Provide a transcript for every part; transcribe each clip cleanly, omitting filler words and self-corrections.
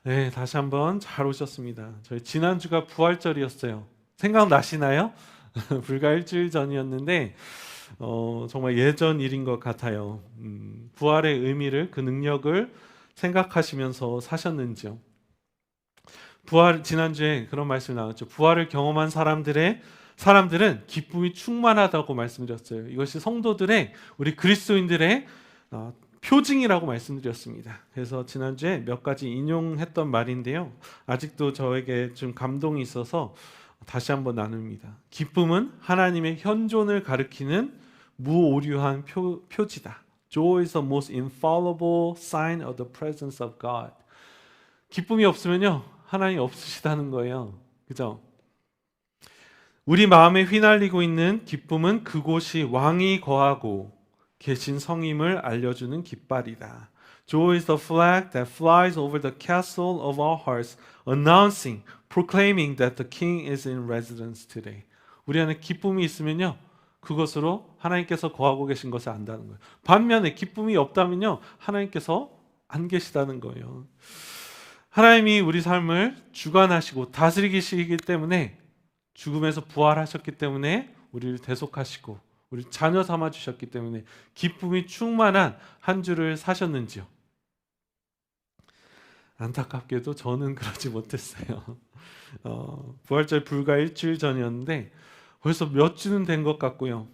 네, 다시 한번 잘 오셨습니다. 저희 지난주가 부활절이었어요. 생각나시나요? 불과 일주일 전이었는데 정말 예전 일인 것 같아요. 부활의 의미를, 그 능력을 생각하시면서 사셨는지요? 부활, 지난주에 그런 말씀이 나왔죠. 부활을 경험한 사람들은 기쁨이 충만하다고 말씀드렸어요. 이것이 성도들의, 우리 그리스도인들의 표징이라고 말씀드렸습니다. 그래서 지난주에 몇 가지 인용했던 말인데요. 아직도 저에게 좀 감동이 있어서 다시 한번 나눕니다. 기쁨은 하나님의 현존을 가리키는 무오류한 표지다. Joy is the most infallible sign of the presence of God. 기쁨이 없으면요, 하나님 없으시다는 거예요. 그죠? 우리 마음에 휘날리고 있는 기쁨은 그곳이 왕이 거하고 계신 성임을 알려주는 깃발이다. Joy is the flag that flies over the castle of our hearts, announcing, proclaiming that the King is in residence today. 우리 안에 기쁨이 있으면요, 그것으로 하나님께서 거하고 계신 것을 안다는 거예요. 반면에 기쁨이 없다면요, 하나님께서 안 계시다는 거예요. 하나님이 우리 삶을 주관하시고 다스리시기 때문에, 죽음에서 부활하셨기 때문에 우리를 대속하시고 우리 자녀 삼아 주셨기 때문에 기쁨이 충만한 한 주를 사셨는지요? 안타깝게도 저는 그러지 못했어요. 부활절 불과 일주일 전이었는데 벌써 몇 주는 된 것 같고요.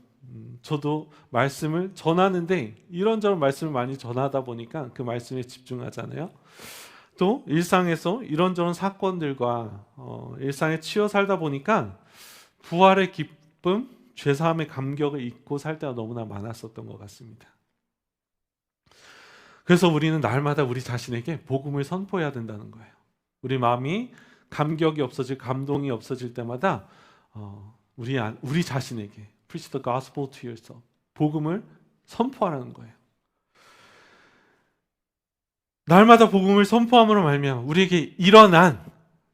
저도 말씀을 전하는데 이런저런 말씀을 많이 전하다 보니까 그 말씀에 집중하잖아요. 또 일상에서 이런저런 사건들과 일상에 치여 살다 보니까 부활의 기쁨, 죄사함의 감격을 잊고 살 때가 너무나 많았었던 것 같습니다. 그래서 우리는 날마다 우리 자신에게 복음을 선포해야 된다는 거예요. 우리 마음이 감격이 없어질, 감동이 없어질 때마다 우리 자신에게 preach the gospel to yourself, 복음을 선포하라는 거예요. 날마다 복음을 선포함으로 말미암아 우리에게 일어난,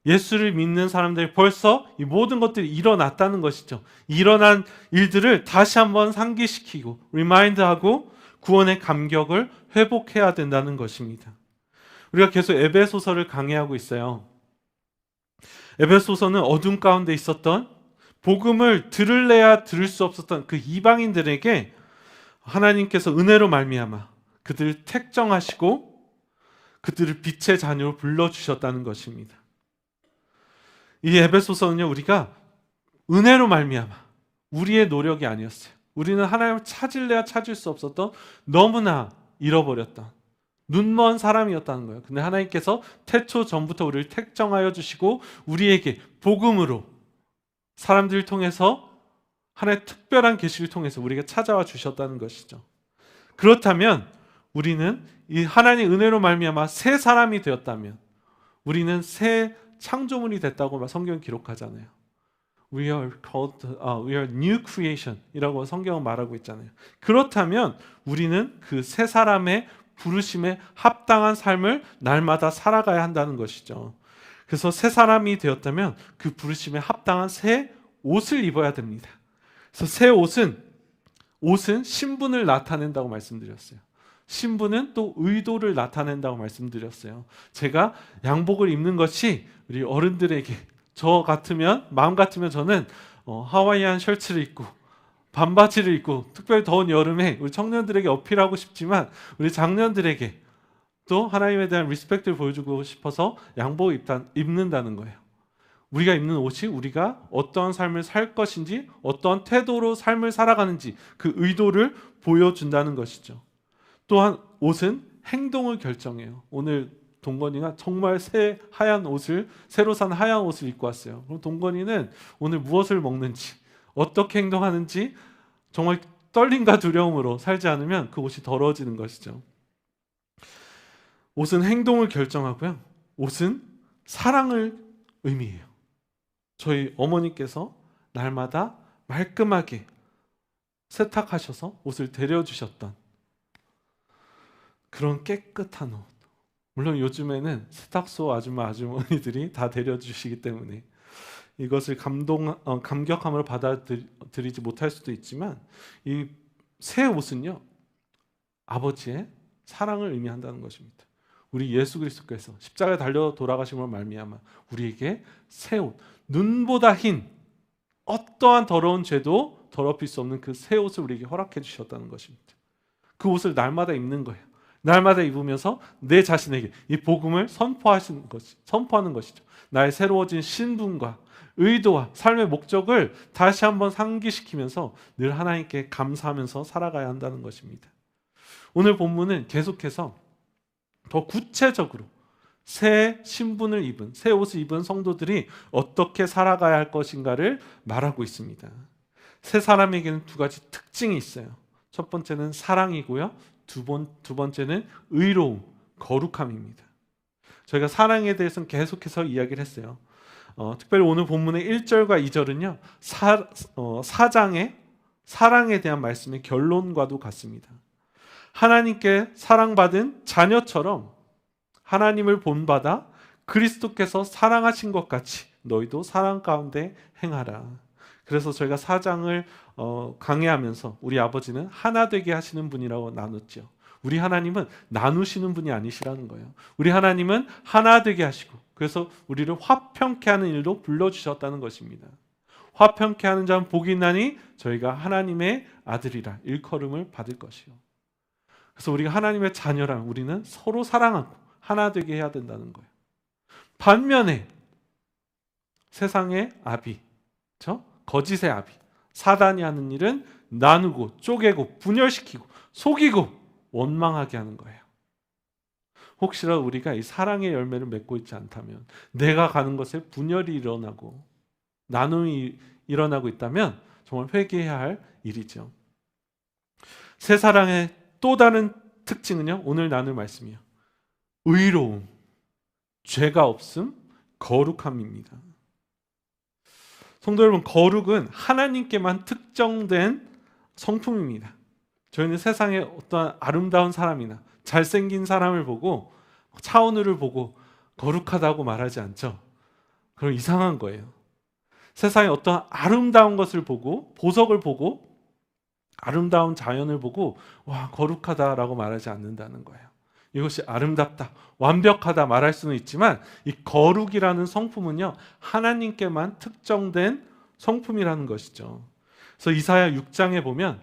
예수를 믿는 사람들이 벌써 이 모든 것들이 일어났다는 것이죠. 일어난 일들을 다시 한번 상기시키고 리마인드하고 구원의 감격을 회복해야 된다는 것입니다. 우리가 계속 에베소서를 강의하고 있어요. 에베소서는 어둠 가운데 있었던, 복음을 들을래야 들을 수 없었던 그 이방인들에게 하나님께서 은혜로 말미암아 그들을 택정하시고 그들을 빛의 자녀로 불러주셨다는 것입니다. 이 에베소서는요, 우리가 은혜로 말미암아, 우리의 노력이 아니었어요. 우리는 하나님을 찾을래야 찾을 수 없었던, 너무나 잃어버렸던 눈먼 사람이었다는 거예요. 근데 하나님께서 태초 전부터 우리를 택정하여 주시고 우리에게 복음으로, 사람들을 통해서, 하나님의 특별한 계시를 통해서 우리에게 찾아와 주셨다는 것이죠. 그렇다면 우리는 이 하나님의 은혜로 말미암아 새 사람이 되었다면, 우리는 새 창조물이 됐다고 성경은 기록하잖아요. We are called, we are new creation이라고 성경은 말하고 있잖아요. 그렇다면 우리는 그 새 사람의 부르심에 합당한 삶을 날마다 살아가야 한다는 것이죠. 그래서 새 사람이 되었다면 그 부르심에 합당한 새 옷을 입어야 됩니다. 그래서 새 옷은 신분을 나타낸다고 말씀드렸어요. 신분은 또 의도를 나타낸다고 말씀드렸어요. 제가 양복을 입는 것이 우리 어른들에게, 저 같으면, 마음 같으면 저는 하와이안 셔츠를 입고 반바지를 입고 특별히 더운 여름에 우리 청년들에게 어필하고 싶지만 우리 장년들에게 또 하나님에 대한 리스펙트를 보여주고 싶어서 양복을 입는다는 거예요. 우리가 입는 옷이 우리가 어떠한 삶을 살 것인지, 어떠한 태도로 삶을 살아가는지 그 의도를 보여준다는 것이죠. 또한 옷은 행동을 결정해요. 오늘 동건이가 정말 새로 산 하얀 옷을 입고 왔어요. 그럼 동건이는 오늘 무엇을 먹는지, 어떻게 행동하는지 정말 떨림과 두려움으로 살지 않으면 그 옷이 더러워지는 것이죠. 옷은 행동을 결정하고요. 옷은 사랑을 의미해요. 저희 어머니께서 날마다 말끔하게 세탁하셔서 옷을 데려주셨던 그런 깨끗한 옷. 물론 요즘에는 세탁소 아주머니들이 다 데려주시기 때문에 이것을 감격함으로 받아들이지 못할 수도 있지만, 이 새 옷은요, 아버지의 사랑을 의미한다는 것입니다. 우리 예수 그리스도께서 십자가에 달려 돌아가심으로 말미암아 우리에게 새 옷, 눈보다 흰 어떠한 더러운 죄도 더럽힐 수 없는 그 새 옷을 우리에게 허락해 주셨다는 것입니다. 그 옷을 날마다 입는 거예요. 날마다 입으면서 내 자신에게 이 복음을 선포하는 것이죠. 나의 새로워진 신분과 의도와 삶의 목적을 다시 한번 상기시키면서 늘 하나님께 감사하면서 살아가야 한다는 것입니다. 오늘 본문은 계속해서 더 구체적으로 새 신분을 입은, 새 옷을 입은 성도들이 어떻게 살아가야 할 것인가를 말하고 있습니다. 새 사람에게는 두 가지 특징이 있어요. 첫 번째는 사랑이고요. 두 번째는 의로움, 거룩함입니다. 저희가 사랑에 대해서는 계속해서 이야기를 했어요. 특별히 오늘 본문의 1절과 2절은요. 사장의 사랑에 대한 말씀의 결론과도 같습니다. 하나님께 사랑받은 자녀처럼 하나님을 본받아 그리스도께서 사랑하신 것 같이 너희도 사랑 가운데 행하라. 그래서 저희가 4장을 강해하면서 우리 아버지는 하나 되게 하시는 분이라고 나눴죠. 우리 하나님은 나누시는 분이 아니시라는 거예요. 우리 하나님은 하나 되게 하시고 그래서 우리를 화평케 하는 일로 불러주셨다는 것입니다. 화평케 하는 자는 복이 있나니 저희가 하나님의 아들이라 일컬음을 받을 것이요. 그래서 우리가 하나님의 자녀라 우리는 서로 사랑하고 하나 되게 해야 된다는 거예요. 반면에 세상의 아비, 거짓의 아비, 사단이 하는 일은 나누고 쪼개고 분열시키고 속이고 원망하게 하는 거예요. 혹시라도 우리가 이 사랑의 열매를 맺고 있지 않다면 내가 가는 것에 분열이 일어나고 나눔이 일어나고 있다면 정말 회개해야 할 일이죠. 새 사랑의 또 다른 특징은요. 오늘 나눌 말씀이요. 의로움, 죄가 없음, 거룩함입니다. 성도 여러분, 거룩은 하나님께만 특정된 성품입니다. 저희는 세상에 어떤 아름다운 사람이나 잘생긴 사람을 보고 차은우를 보고 거룩하다고 말하지 않죠. 그럼 이상한 거예요. 세상에 어떤 아름다운 것을 보고 보석을 보고 아름다운 자연을 보고 와 거룩하다라고 말하지 않는다는 거예요. 이것이 아름답다, 완벽하다 말할 수는 있지만 이 거룩이라는 성품은요 하나님께만 특정된 성품이라는 것이죠. 그래서 이사야 6장에 보면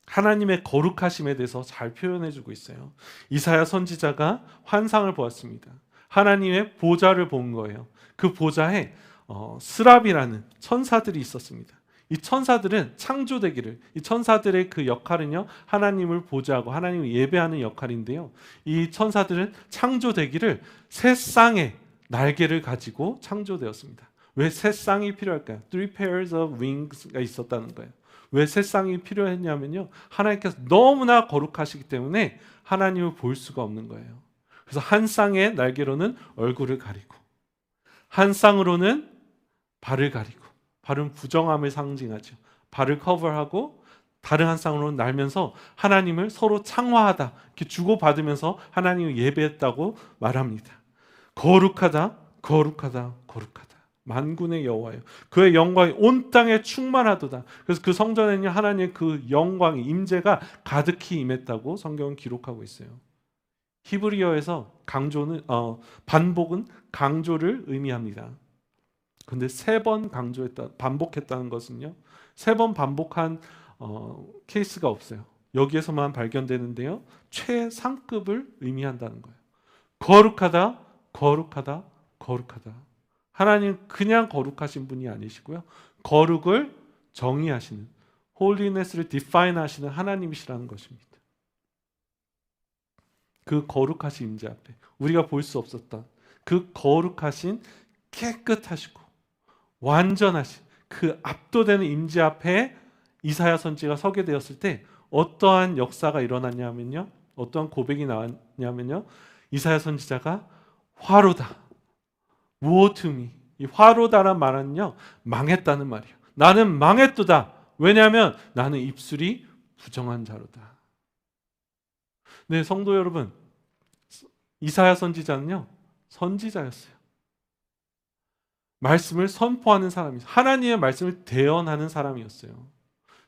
하나님의 거룩하심에 대해서 잘 표현해주고 있어요. 이사야 선지자가 환상을 보았습니다. 하나님의 보좌를 본 거예요. 그 보좌에 스랍이라는 천사들이 있었습니다. 이 천사들은 창조되기를, 이 천사들의 그 역할은요 하나님을 보좌하고 하나님을 예배하는 역할인데요, 이 천사들은 창조되기를 새 쌍의 날개를 가지고 창조되었습니다. 왜 새 쌍이 필요할까요? Three pairs of wings가 있었다는 거예요. 왜 새 쌍이 필요했냐면요, 하나님께서 너무나 거룩하시기 때문에 하나님을 볼 수가 없는 거예요. 그래서 한 쌍의 날개로는 얼굴을 가리고 한 쌍으로는 발을 가리고, 발은 부정함을 상징하죠. 발을 커버하고 다른 한 쌍으로는 날면서 하나님을 서로 창화하다, 이렇게 주고받으면서 하나님을 예배했다고 말합니다. 거룩하다, 거룩하다, 거룩하다. 만군의 여호와요. 그의 영광이 온 땅에 충만하도다. 그래서 그 성전에는 하나님의 그 영광이, 임재가 가득히 임했다고 성경은 기록하고 있어요. 히브리어에서 반복은 강조를 의미합니다. 근데 3번 반복했다는 것은요, 3번 반복한 케이스가 없어요. 여기에서만 발견되는데요, 최상급을 의미한다는 거예요. 거룩하다, 거룩하다, 거룩하다. 하나님 그냥 거룩하신 분이 아니시고요, 거룩을 정의하시는, 홀리네스를 디파인 하시는 하나님이시라는 것입니다. 그 거룩하신 임재 앞에 우리가 볼 수 없었던 그 거룩하신, 깨끗하시고 완전하신 그 압도되는 임재 앞에 이사야 선지자가 서게 되었을 때 어떠한 역사가 일어났냐면요, 어떠한 고백이 나왔냐면요, 이사야 선지자가 화로다, woe to me. 이 화로다란 말은요 망했다는 말이에요. 나는 망했도다. 왜냐하면 나는 입술이 부정한 자로다. 네, 성도 여러분, 이사야 선지자는요 선지자였어요. 말씀을 선포하는 사람이었어요. 하나님의 말씀을 대언하는 사람이었어요.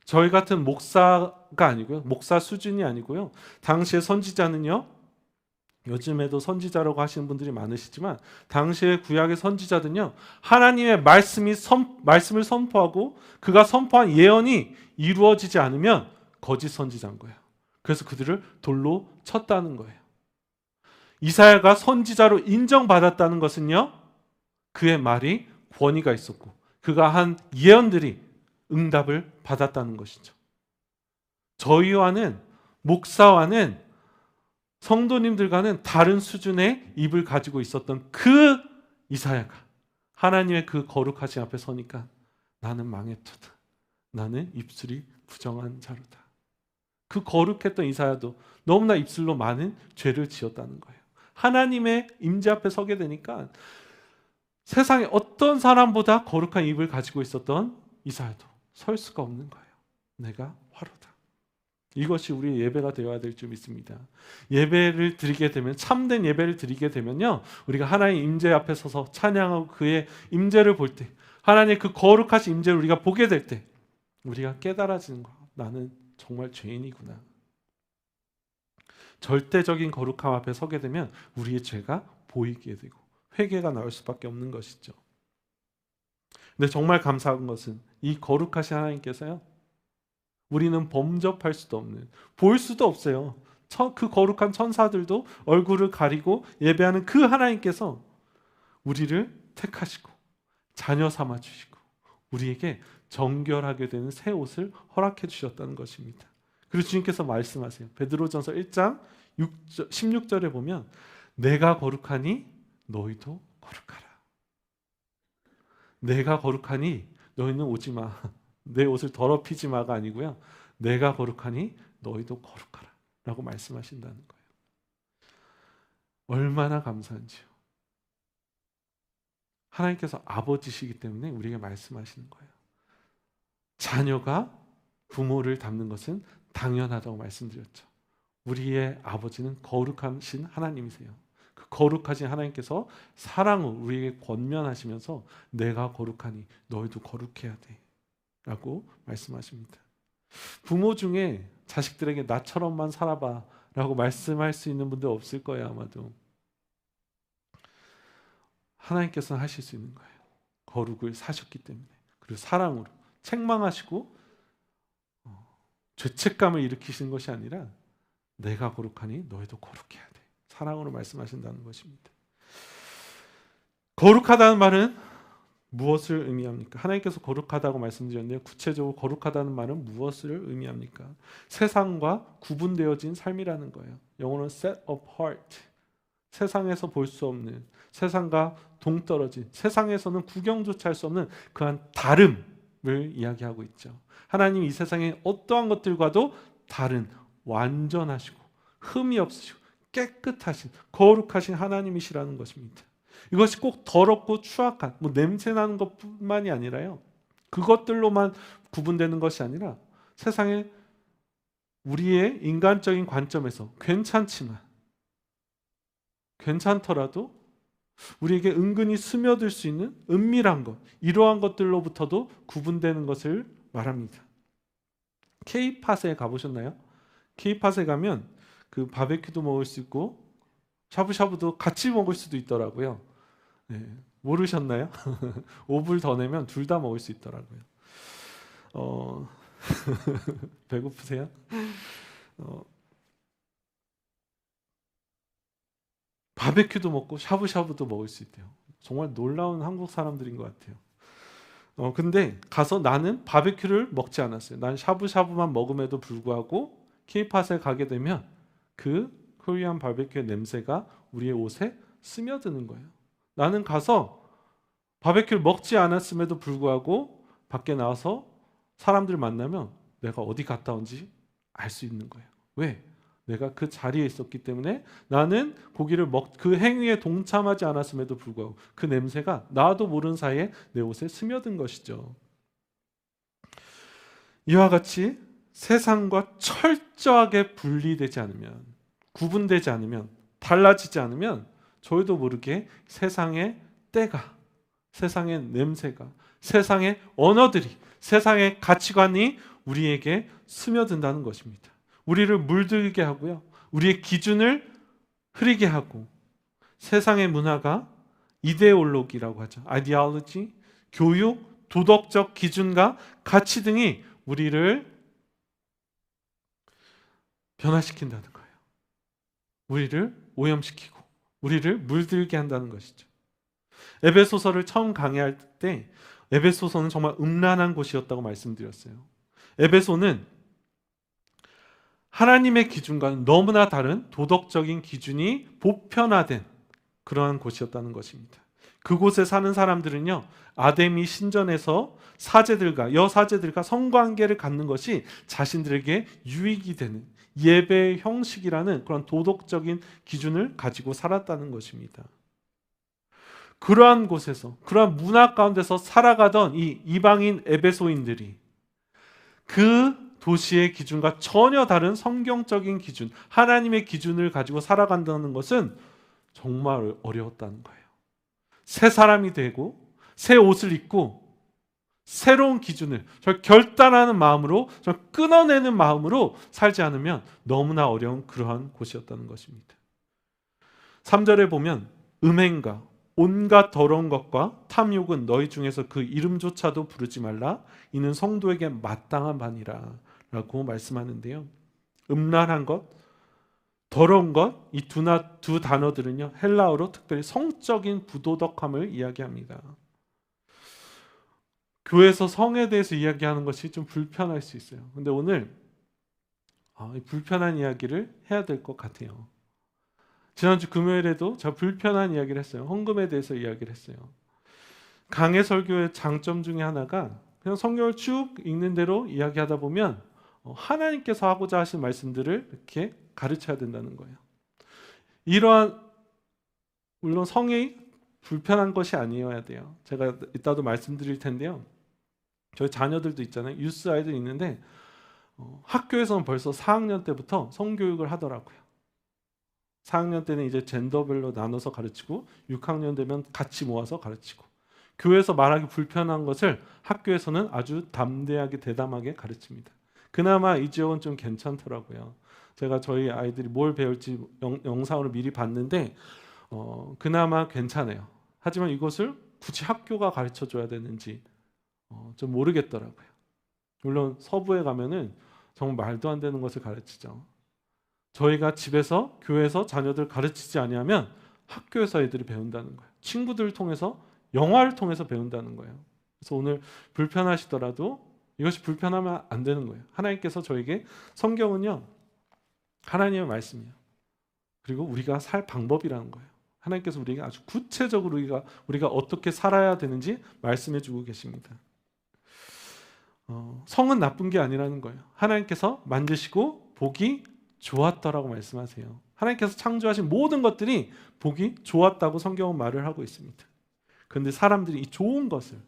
저희 같은 목사가 아니고요, 목사 수준이 아니고요, 당시의 선지자는요 요즘에도 선지자라고 하시는 분들이 많으시지만 당시의 구약의 선지자들은요, 하나님의 말씀을 선포하고 그가 선포한 예언이 이루어지지 않으면 거짓 선지자인 거예요. 그래서 그들을 돌로 쳤다는 거예요. 이사야가 선지자로 인정받았다는 것은요, 그의 말이 권위가 있었고 그가 한 예언들이 응답을 받았다는 것이죠. 저희와는, 목사와는, 성도님들과는 다른 수준의 입을 가지고 있었던 그 이사야가 하나님의 그 거룩하신 앞에 서니까 나는 망했도다. 나는 입술이 부정한 자로다. 그 거룩했던 이사야도 너무나 입술로 많은 죄를 지었다는 거예요. 하나님의 임재 앞에 서게 되니까 세상에 어떤 사람보다 거룩한 입을 가지고 있었던 이사야도 설 수가 없는 거예요. 내가 화로다. 이것이 우리의 예배가 되어야 될 줄 믿습니다. 예배를 드리게 되면, 참된 예배를 드리게 되면요, 우리가 하나님의 임재 앞에 서서 찬양하고 그의 임재를 볼 때, 하나님의 그 거룩하신 임재를 우리가 보게 될 때 우리가 깨달아지는 거야. 나는 정말 죄인이구나. 절대적인 거룩함 앞에 서게 되면 우리의 죄가 보이게 되고 회개가 나올 수밖에 없는 것이죠. 근데 정말 감사한 것은 이 거룩하신 하나님께서요, 우리는 범접할 수도 없는, 볼 수도 없어요. 그 거룩한 천사들도 얼굴을 가리고 예배하는 그 하나님께서 우리를 택하시고 자녀 삼아 주시고 우리에게 정결하게 되는 새 옷을 허락해 주셨다는 것입니다. 그리고 주님께서 말씀하세요. 베드로전서 1장 16절에 보면 내가 거룩하니 너희도 거룩하라. 내가 거룩하니 너희는 오지 마. 내 옷을 더럽히지 마가 아니고요. 내가 거룩하니 너희도 거룩하라 라고 말씀하신다는 거예요. 얼마나 감사한지요. 하나님께서 아버지시기 때문에 우리에게 말씀하시는 거예요. 자녀가 부모를 닮는 것은 당연하다고 말씀드렸죠. 우리의 아버지는 거룩하신 하나님이세요. 그 거룩하신 하나님께서 사랑으로 우리에게 권면하시면서 내가 거룩하니 너희도 거룩해야 돼 라고 말씀하십니다. 부모 중에 자식들에게 나처럼만 살아봐 라고 말씀할 수 있는 분들 없을 거예요. 아마도 하나님께서는 하실 수 있는 거예요. 거룩을 사셨기 때문에. 그리고 사랑으로 책망하시고 죄책감을 일으키시는 것이 아니라 내가 거룩하니 너희도 거룩해야 돼. 사랑으로 말씀하신다는 것입니다. 거룩하다는 말은 무엇을 의미합니까? 하나님께서 거룩하다고 말씀드렸는데요. 구체적으로 거룩하다는 말은 무엇을 의미합니까? 세상과 구분되어진 삶이라는 거예요. 영어로는 set apart. 세상에서 볼 수 없는, 세상과 동떨어진, 세상에서는 구경조차 할 수 없는 그한 다름을 이야기하고 있죠. 하나님 이 세상의 어떠한 것들과도 다른, 완전하시고 흠이 없으시고 깨끗하신 거룩하신 하나님이시라는 것입니다. 이것이 꼭 더럽고 추악한 냄새나는 것뿐만이 아니라요, 그것들로만 구분되는 것이 아니라 세상에 우리의 인간적인 관점에서 괜찮더라도 우리에게 은근히 스며들 수 있는 은밀한 것, 이러한 것들로부터도 구분되는 것을 말합니다. K-팟에 가보셨나요? K-팟에 가면 그 바베큐도 먹을 수 있고 샤브샤브도 같이 먹을 수도 있더라고요. 네, 모르셨나요? 5불 더 내면 둘 다 먹을 수 있더라고요. 배고프세요? 바베큐도 먹고 샤브샤브도 먹을 수 있대요. 정말 놀라운 한국 사람들인 것 같아요. 근데 가서 나는 바베큐를 먹지 않았어요. 난 샤브샤브만 먹음에도 불구하고 K-팟에 가게 되면 그 코리안 바베큐의 냄새가 우리의 옷에 스며드는 거예요. 나는 가서 바베큐를 먹지 않았음에도 불구하고 밖에 나와서 사람들 만나면 내가 어디 갔다 온지 알 수 있는 거예요. 왜? 내가 그 자리에 있었기 때문에 나는 고기를 그 행위에 동참하지 않았음에도 불구하고 그 냄새가 나도 모르는 사이에 내 옷에 스며든 것이죠. 이와 같이 세상과 철저하게 분리되지 않으면, 구분되지 않으면, 달라지지 않으면 저희도 모르게 세상의 때가, 세상의 냄새가, 세상의 언어들이, 세상의 가치관이 우리에게 스며든다는 것입니다. 우리를 물들게 하고요, 우리의 기준을 흐리게 하고 세상의 문화가 이데올로기라고 하죠. 아이디올로지, 교육, 도덕적 기준과 가치 등이 우리를 변화시킨다는 거예요. 우리를 오염시키고 우리를 물들게 한다는 것이죠. 에베소서를 처음 강의할 때 에베소서는 정말 음란한 곳이었다고 말씀드렸어요. 에베소는 하나님의 기준과는 너무나 다른 도덕적인 기준이 보편화된 그러한 곳이었다는 것입니다. 그곳에 사는 사람들은요, 아데미 신전에서 사제들과 여사제들과 성관계를 갖는 것이 자신들에게 유익이 되는 예배의 형식이라는 그런 도덕적인 기준을 가지고 살았다는 것입니다. 그러한 곳에서, 그러한 문화 가운데서 살아가던 이 이방인 에베소인들이 그 도시의 기준과 전혀 다른 성경적인 기준, 하나님의 기준을 가지고 살아간다는 것은 정말 어려웠다는 거예요. 새 사람이 되고 새 옷을 입고 새로운 기준을 결단하는 마음으로, 끊어내는 마음으로 살지 않으면 너무나 어려운 그러한 곳이었다는 것입니다. 3절에 보면 음행과 온갖 더러운 것과 탐욕은 너희 중에서 그 이름조차도 부르지 말라. 이는 성도에게 마땅한 바니라 라고 말씀하는데요. 음란한 것, 더러운 것, 이 두 단어들은요, 헬라어로 특별히 성적인 부도덕함을 이야기합니다. 교회에서 성에 대해서 이야기하는 것이 좀 불편할 수 있어요. 근데 오늘 불편한 이야기를 해야 될 것 같아요. 지난주 금요일에도 제가 불편한 이야기를 했어요. 헌금에 대해서 이야기를 했어요. 강해 설교의 장점 중에 하나가 그냥 성경을 쭉 읽는 대로 이야기하다 보면 하나님께서 하고자 하신 말씀들을 이렇게 가르쳐야 된다는 거예요. 이러한, 물론 성이 불편한 것이 아니어야 돼요. 제가 이따도 말씀드릴 텐데요. 저희 자녀들도 있잖아요. 유스 아이들 있는데 학교에서는 벌써 4학년 때부터 성교육을 하더라고요. 4학년 때는 이제 젠더별로 나눠서 가르치고 6학년 되면 같이 모아서 가르치고, 교회에서 말하기 불편한 것을 학교에서는 아주 담대하게 대담하게 가르칩니다. 그나마 이 지역은 좀 괜찮더라고요. 제가 저희 아이들이 뭘 배울지 영상으로 미리 봤는데 그나마 괜찮아요. 하지만 이것을 굳이 학교가 가르쳐줘야 되는지 좀 모르겠더라고요. 물론 서부에 가면은 정말 말도 안 되는 것을 가르치죠. 저희가 집에서, 교회에서 자녀들 가르치지 아니하면 학교에서 애들이 배운다는 거예요. 친구들을 통해서, 영화를 통해서 배운다는 거예요. 그래서 오늘 불편하시더라도 이것이 불편하면 안 되는 거예요. 하나님께서 저에게, 성경은요, 하나님의 말씀이에요. 그리고 우리가 살 방법이라는 거예요. 하나님께서 우리에게 아주 구체적으로 우리가 어떻게 살아야 되는지 말씀해 주고 계십니다. 성은 나쁜 게 아니라는 거예요. 하나님께서 만드시고 보기 좋았다라고 말씀하세요. 하나님께서 창조하신 모든 것들이 보기 좋았다고 성경은 말을 하고 있습니다. 그런데 사람들이 이 좋은 것을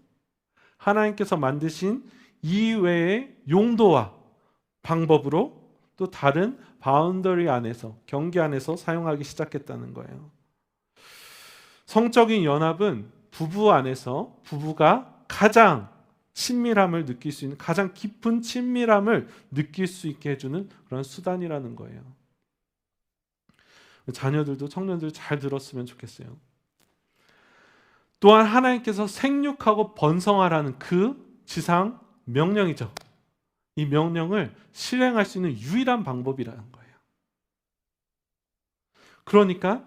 하나님께서 만드신 이외의 용도와 방법으로 또 다른 바운더리 안에서, 경계 안에서 사용하기 시작했다는 거예요. 성적인 연합은 부부 안에서 부부가 가장 친밀함을 느낄 수 있는, 가장 깊은 친밀함을 느낄 수 있게 해주는 그런 수단이라는 거예요. 자녀들도, 청년들 잘 들었으면 좋겠어요. 또한 하나님께서 생육하고 번성하라는 그 지상 명령이죠. 이 명령을 실행할 수 있는 유일한 방법이라는 거예요. 그러니까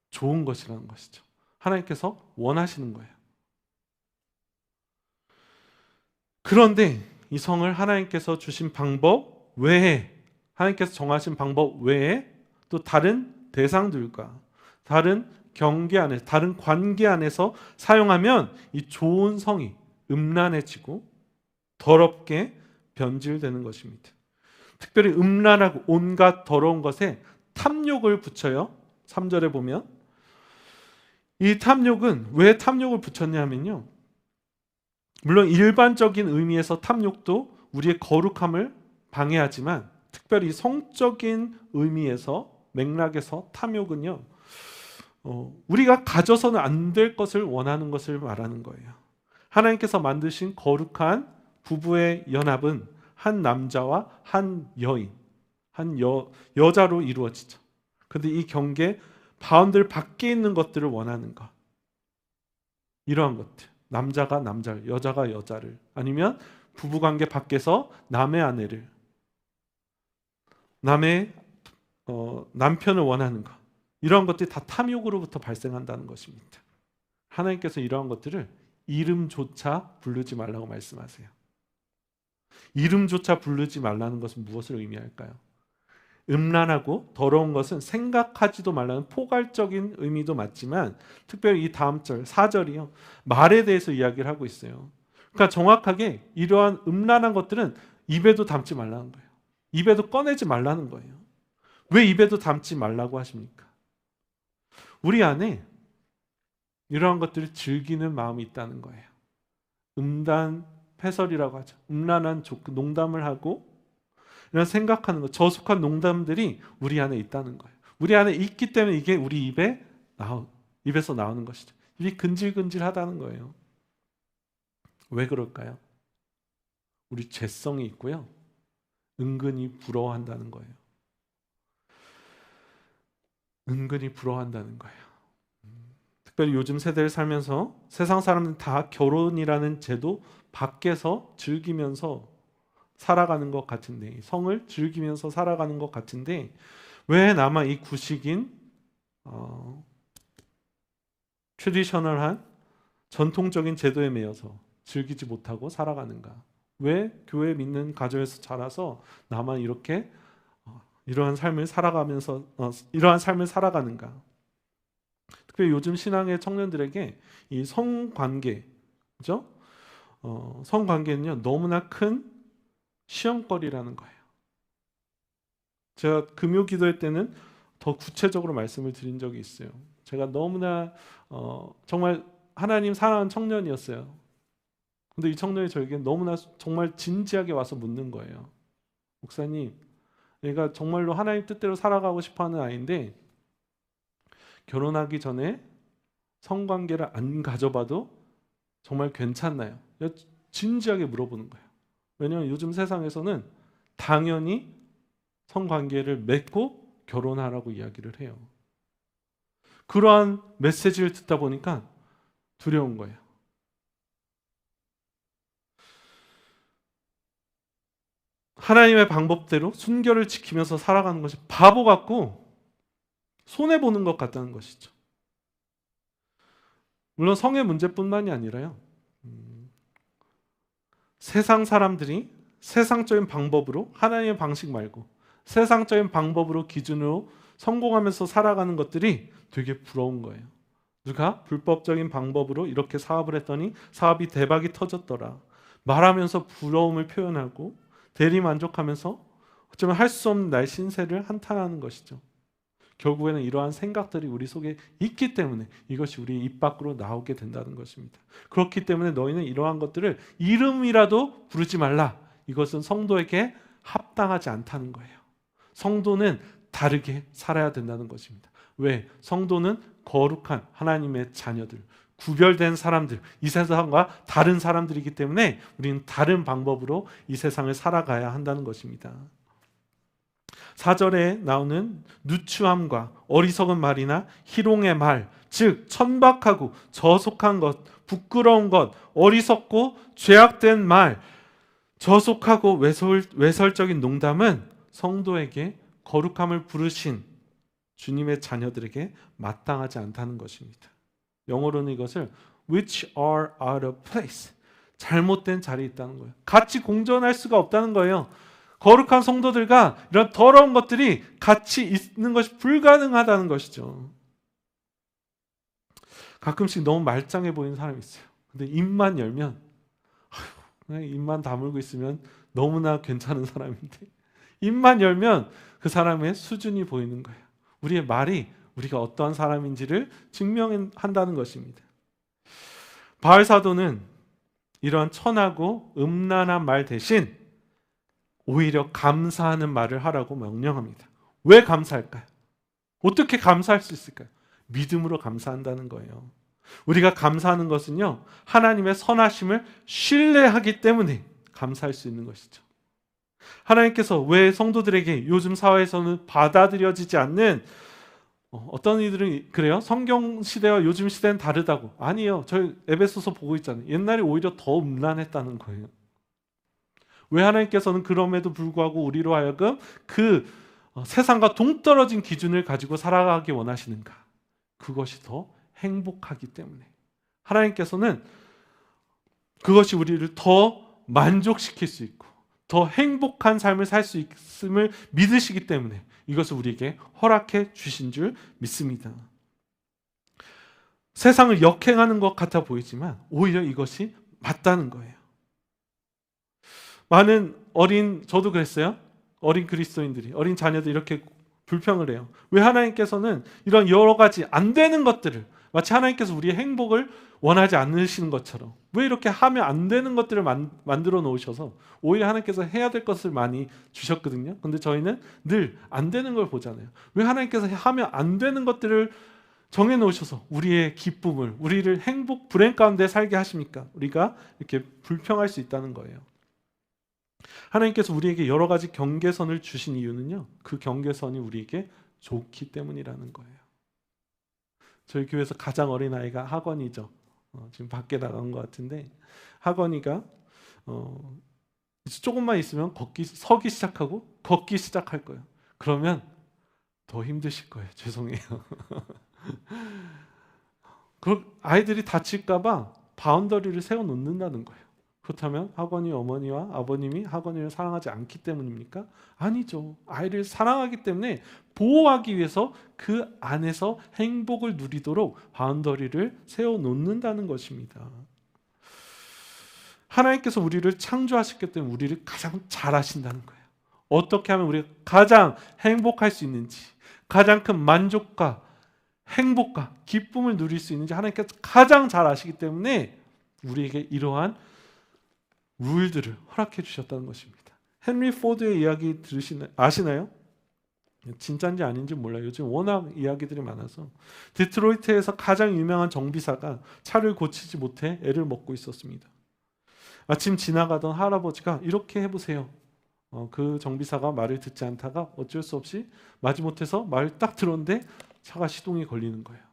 좋은 것이라는 것이죠. 하나님께서 원하시는 거예요. 그런데 이 성을 하나님께서 주신 방법 외에, 하나님께서 정하신 방법 외에 또 다른 대상들과 다른 경계 안에서, 다른 관계 안에서 사용하면 이 좋은 성이 음란해지고 더럽게 변질되는 것입니다. 특별히 음란하고 온갖 더러운 것에 탐욕을 붙여요. 3절에 보면 이 탐욕은 왜 탐욕을 붙였냐면요, 물론 일반적인 의미에서 탐욕도 우리의 거룩함을 방해하지만 특별히 성적인 의미에서, 맥락에서 탐욕은요, 우리가 가져서는 안 될 것을 원하는 것을 말하는 거예요. 하나님께서 만드신 거룩한 부부의 연합은 한 남자와 한 여인, 여자로 이루어지죠. 그런데 이 경계 바운들 밖에 있는 것들을 원하는 것. 이러한 것들. 남자가 남자를, 여자가 여자를, 아니면 부부관계 밖에서 남의 아내를, 남의 남편을 원하는 것. 이러한 것들이 다 탐욕으로부터 발생한다는 것입니다. 하나님께서 이러한 것들을 이름조차 부르지 말라고 말씀하세요. 이름조차 부르지 말라는 것은 무엇을 의미할까요? 음란하고 더러운 것은 생각하지도 말라는 포괄적인 의미도 맞지만, 특별히 이 다음 절 4절이요, 말에 대해서 이야기를 하고 있어요. 그러니까 정확하게 이러한 음란한 것들은 입에도 담지 말라는 거예요. 입에도 꺼내지 말라는 거예요. 왜 입에도 담지 말라고 하십니까? 우리 안에 이러한 것들을 즐기는 마음이 있다는 거예요. 음란 패설이라고 하죠. 음란한 농담을 하고 이런 생각하는 것, 저속한 농담들이 우리 안에 있다는 거예요. 우리 안에 있기 때문에 이게 우리 입에서 나오는 것이죠. 입이 근질근질하다는 거예요. 왜 그럴까요? 우리 죄성이 있고요, 은근히 부러워한다는 거예요. 은근히 부러워한다는 거예요. 특별히 요즘 세대를 살면서 세상 사람들은 다 결혼이라는 제도 밖에서 즐기면서 살아가는 것 같은데, 성을 즐기면서 살아가는 것 같은데, 왜 나만 이 구식인 트래디셔널한 전통적인 제도에 매여서 즐기지 못하고 살아가는가? 왜 교회 믿는 가정에서 자라서 나만 이렇게 이러한 삶을 살아가는가? 특별히 요즘 신앙의 청년들에게 이 성관계, 그죠? 성관계는요, 너무나 큰 시험거리라는 거예요. 제가 금요 기도회 때는 더 구체적으로 말씀을 드린 적이 있어요. 제가 너무나 정말 하나님 사랑하는 청년이었어요. 근데 이 청년이 저에게 너무나 정말 진지하게 와서 묻는 거예요. 목사님, 얘가 정말로 하나님 뜻대로 살아가고 싶어하는 아이인데 결혼하기 전에 성관계를 안 가져봐도 정말 괜찮나요? 진지하게 물어보는 거예요. 왜냐하면 요즘 세상에서는 당연히 성관계를 맺고 결혼하라고 이야기를 해요. 그러한 메시지를 듣다 보니까 두려운 거예요. 하나님의 방법대로 순결을 지키면서 살아가는 것이 바보 같고 손해보는 것 같다는 것이죠. 물론 성의 문제뿐만이 아니라요, 세상 사람들이 세상적인 방법으로, 하나님의 방식 말고 세상적인 방법으로 기준으로 성공하면서 살아가는 것들이 되게 부러운 거예요. 누가 불법적인 방법으로 이렇게 사업을 했더니 사업이 대박이 터졌더라, 말하면서 부러움을 표현하고 대리만족하면서 어쩌면 할 수 없는 나의 신세를 한탄하는 것이죠. 결국에는 이러한 생각들이 우리 속에 있기 때문에 이것이 우리 입 밖으로 나오게 된다는 것입니다. 그렇기 때문에 너희는 이러한 것들을 이름이라도 부르지 말라. 이것은 성도에게 합당하지 않다는 거예요. 성도는 다르게 살아야 된다는 것입니다. 왜? 성도는 거룩한 하나님의 자녀들, 구별된 사람들, 이 세상과 다른 사람들이기 때문에 우리는 다른 방법으로 이 세상을 살아가야 한다는 것입니다. 4절에 나오는 누추함과 어리석은 말이나 희롱의 말, 즉 천박하고 저속한 것, 부끄러운 것, 어리석고 죄악된 말, 저속하고 외설적인 농담은 성도에게 거룩함을 부르신 주님의 자녀들에게 마땅하지 않다는 것입니다. 영어로는 이것을 which are out of place, 잘못된 자리에 있다는 거예요. 같이 공존할 수가 없다는 거예요. 거룩한 성도들과 이런 더러운 것들이 같이 있는 것이 불가능하다는 것이죠. 가끔씩 너무 말짱해 보이는 사람이 있어요. 근데 입만 열면 그냥 입만 다물고 있으면 너무나 괜찮은 사람인데 입만 열면 그 사람의 수준이 보이는 거예요. 우리의 말이 우리가 어떠한 사람인지를 증명한다는 것입니다. 바알 사도는 이러한 천하고 음란한 말 대신 오히려 감사하는 말을 하라고 명령합니다. 왜 감사할까요? 어떻게 감사할 수 있을까요? 믿음으로 감사한다는 거예요. 우리가 감사하는 것은요, 하나님의 선하심을 신뢰하기 때문에 감사할 수 있는 것이죠. 하나님께서 왜 성도들에게 요즘 사회에서는 받아들여지지 않는 어떤 이들은 그래요. 성경 시대와 요즘 시대는 다르다고. 아니에요. 저희 에베소서 보고 있잖아요. 옛날이 오히려 더 음란했다는 거예요. 왜 하나님께서는 그럼에도 불구하고 우리로 하여금 그 세상과 동떨어진 기준을 가지고 살아가기 원하시는가? 그것이 더 행복하기 때문에. 하나님께서는 그것이 우리를 더 만족시킬 수 있고 더 행복한 삶을 살 수 있음을 믿으시기 때문에 이것을 우리에게 허락해 주신 줄 믿습니다. 세상을 역행하는 것 같아 보이지만 오히려 이것이 맞다는 거예요. 많은 저도 그랬어요. 어린 그리스도인들이, 어린 자녀들이 이렇게 불평을 해요. 왜 하나님께서는 이런 여러 가지 안 되는 것들을, 마치 하나님께서 우리의 행복을 원하지 않으시는 것처럼 왜 이렇게 하면 안 되는 것들을 만들어 놓으셔서 오히려 하나님께서 해야 될 것을 많이 주셨거든요. 근데 저희는 늘 안 되는 걸 보잖아요. 왜 하나님께서 하면 안 되는 것들을 정해 놓으셔서 우리의 기쁨을, 우리를 행복, 불행 가운데 살게 하십니까? 우리가 이렇게 불평할 수 있다는 거예요. 하나님께서 우리에게 여러 가지 경계선을 주신 이유는요, 그 경계선이 우리에게 좋기 때문이라는 거예요. 저희 교회에서 가장 어린 아이가 학원이죠. 지금 밖에 나간 것 같은데, 학원이가 조금만 있으면 서기 시작하고 걷기 시작할 거예요. 그러면 더 힘드실 거예요. 죄송해요. 아이들이 다칠까봐 바운더리를 세워놓는다는 거예요. 그렇다면 학원이 어머니와 아버님이 학원이를 사랑하지 않기 때문입니까? 아니죠. 아이를 사랑하기 때문에 보호하기 위해서 그 안에서 행복을 누리도록 바운더리를 세워놓는다는 것입니다. 하나님께서 우리를 창조하셨기 때문에 우리를 가장 잘 아신다는 거예요. 어떻게 하면 우리가 가장 행복할 수 있는지, 가장 큰 만족과 행복과 기쁨을 누릴 수 있는지 하나님께서 가장 잘 아시기 때문에 우리에게 이러한 룰들을 허락해 주셨다는 것입니다. 헨리 포드의 이야기 아시나요? 진짜인지 아닌지 몰라요. 요즘 워낙 이야기들이 많아서. 디트로이트에서 가장 유명한 정비사가 차를 고치지 못해 애를 먹고 있었습니다. 마침 지나가던 할아버지가 이렇게 해보세요. 그 정비사가 말을 듣지 않다가 어쩔 수 없이 마지못해서 말을 딱 들었는데 차가 시동이 걸리는 거예요.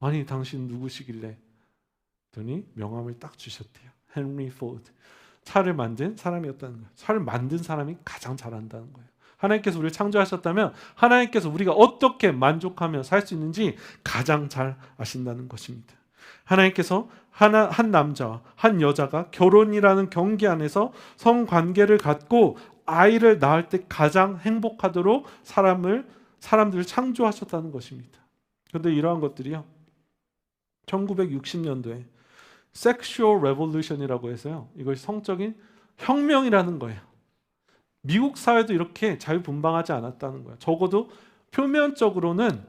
아니 당신 누구시길래? 그랬더니 명함을 딱 주셨대요. 헨리 포드. 차를 만든 사람이었다는 거예요. 차를 만든 사람이 가장 잘한다는 거예요. 하나님께서 우리를 창조하셨다면 하나님께서 우리가 어떻게 만족하며 살 수 있는지 가장 잘 아신다는 것입니다. 하나님께서 한 남자와 한 여자가 결혼이라는 경계 안에서 성관계를 갖고 아이를 낳을 때 가장 행복하도록 사람들을 창조하셨다는 것입니다. 그런데 이러한 것들이요, 1960년도에 Sexual Revolution이라고 해서요, 이것이 성적인 혁명이라는 거예요. 미국 사회도 이렇게 자유분방하지 않았다는 거예요. 적어도 표면적으로는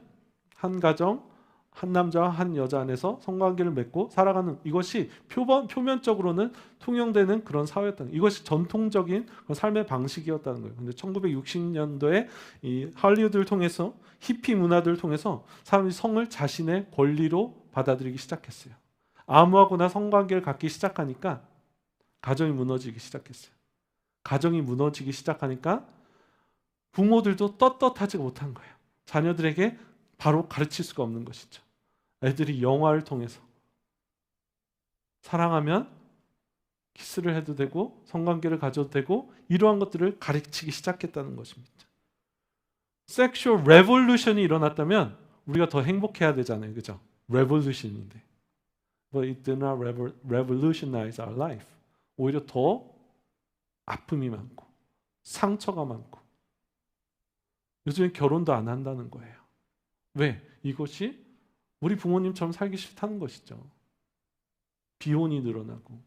한 가정, 한 남자와 한 여자 안에서 성관계를 맺고 살아가는, 이것이 표면적으로는 통용되는 그런 사회였다는 거예요. 이것이 전통적인 그런 삶의 방식이었다는 거예요. 그런데 1960년도에 이 할리우드를 통해서, 히피 문화들을 통해서 사람들이 성을 자신의 권리로 받아들이기 시작했어요. 아무하고나 성관계를 갖기 시작하니까 가정이 무너지기 시작했어요. 가정이 무너지기 시작하니까 부모들도 떳떳하지 못한 거예요. 자녀들에게 바로 가르칠 수가 없는 것이죠. 애들이 영화를 통해서 사랑하면 키스를 해도 되고 성관계를 가져도 되고 이러한 것들을 가르치기 시작했다는 것입니다. 섹슈얼 레볼루션이 일어났다면 우리가 더 행복해야 되잖아요. 그죠? 레볼루션인데. But it did not revolutionize our life. 오히려 더 아픔이 많고 상처가 많고 요즘에 결혼도 안 한다는 거예요. 왜? 이것이 우리 부모님처럼 살기 싫다는 것이죠. 비혼이 늘어나고.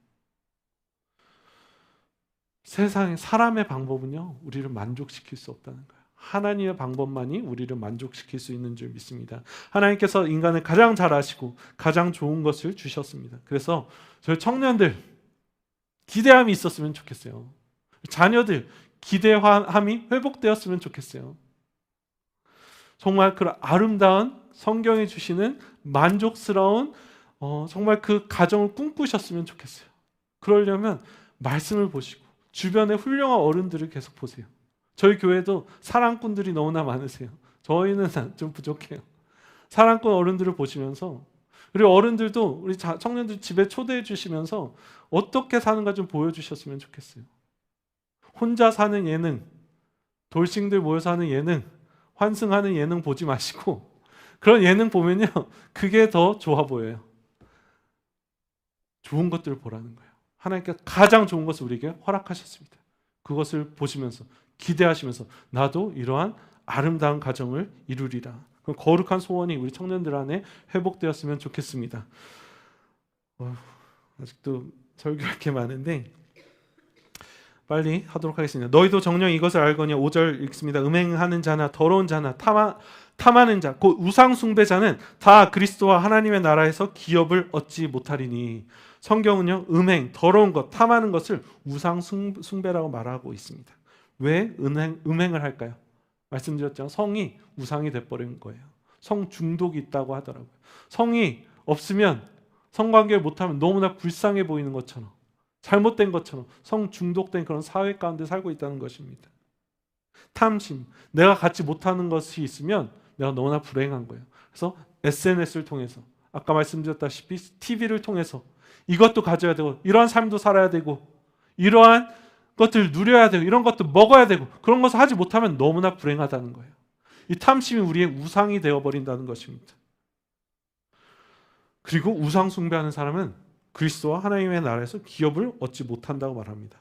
세상에 사람의 방법은요, 우리를 만족시킬 수 없다는 거예요. 하나님의 방법만이 우리를 만족시킬 수 있는 줄 믿습니다. 하나님께서 인간을 가장 잘 아시고 가장 좋은 것을 주셨습니다. 그래서 저희 청년들 기대함이 있었으면 좋겠어요. 자녀들 기대함이 회복되었으면 좋겠어요. 정말 그 아름다운 성경이 주시는 만족스러운 정말 그 가정을 꿈꾸셨으면 좋겠어요. 그러려면 말씀을 보시고 주변에 훌륭한 어른들을 계속 보세요. 저희 교회도 사랑꾼들이 너무나 많으세요. 저희는 좀 부족해요. 사랑꾼 어른들을 보시면서, 그리고 어른들도 우리 청년들 집에 초대해 주시면서 어떻게 사는가 좀 보여주셨으면 좋겠어요. 혼자 사는 예능, 돌싱들 모여서 하는 예능, 환승하는 예능 보지 마시고 그런 예능 보면요, 그게 더 좋아 보여요. 좋은 것들을 보라는 거예요. 하나님께서 가장 좋은 것을 우리에게 허락하셨습니다. 그것을 보시면서 기대하시면서 나도 이러한 아름다운 가정을 이루리라. 그 거룩한 소원이 우리 청년들 안에 회복되었으면 좋겠습니다. 아직도 설교할 게 많은데 빨리 하도록 하겠습니다. 너희도 정녕 이것을 알거니 5절 읽습니다. 음행하는 자나 더러운 자나 탐하는 자 곧 우상 숭배자는 다 그리스도와 하나님의 나라에서 기업을 얻지 못하리니. 성경은요, 음행, 더러운 것, 탐하는 것을 우상 숭배라고 말하고 있습니다. 왜 음행을 할까요? 말씀드렸죠. 성이 우상이 돼버린 거예요. 성 중독이 있다고 하더라고요. 성이 없으면, 성관계를 못하면 너무나 불쌍해 보이는 것처럼, 잘못된 것처럼 성 중독된 그런 사회 가운데 살고 있다는 것입니다. 탐심, 내가 갖지 못하는 것이 있으면 내가 너무나 불행한 거예요. 그래서 SNS를 통해서, 아까 말씀드렸다시피 TV를 통해서 이것도 가져야 되고, 이러한 삶도 살아야 되고, 이러한 것들을 누려야 되고, 이런 것도 먹어야 되고, 그런 것을 하지 못하면 너무나 불행하다는 거예요. 이 탐심이 우리의 우상이 되어버린다는 것입니다. 그리고 우상 숭배하는 사람은 그리스도와 하나님의 나라에서 기업을 얻지 못한다고 말합니다.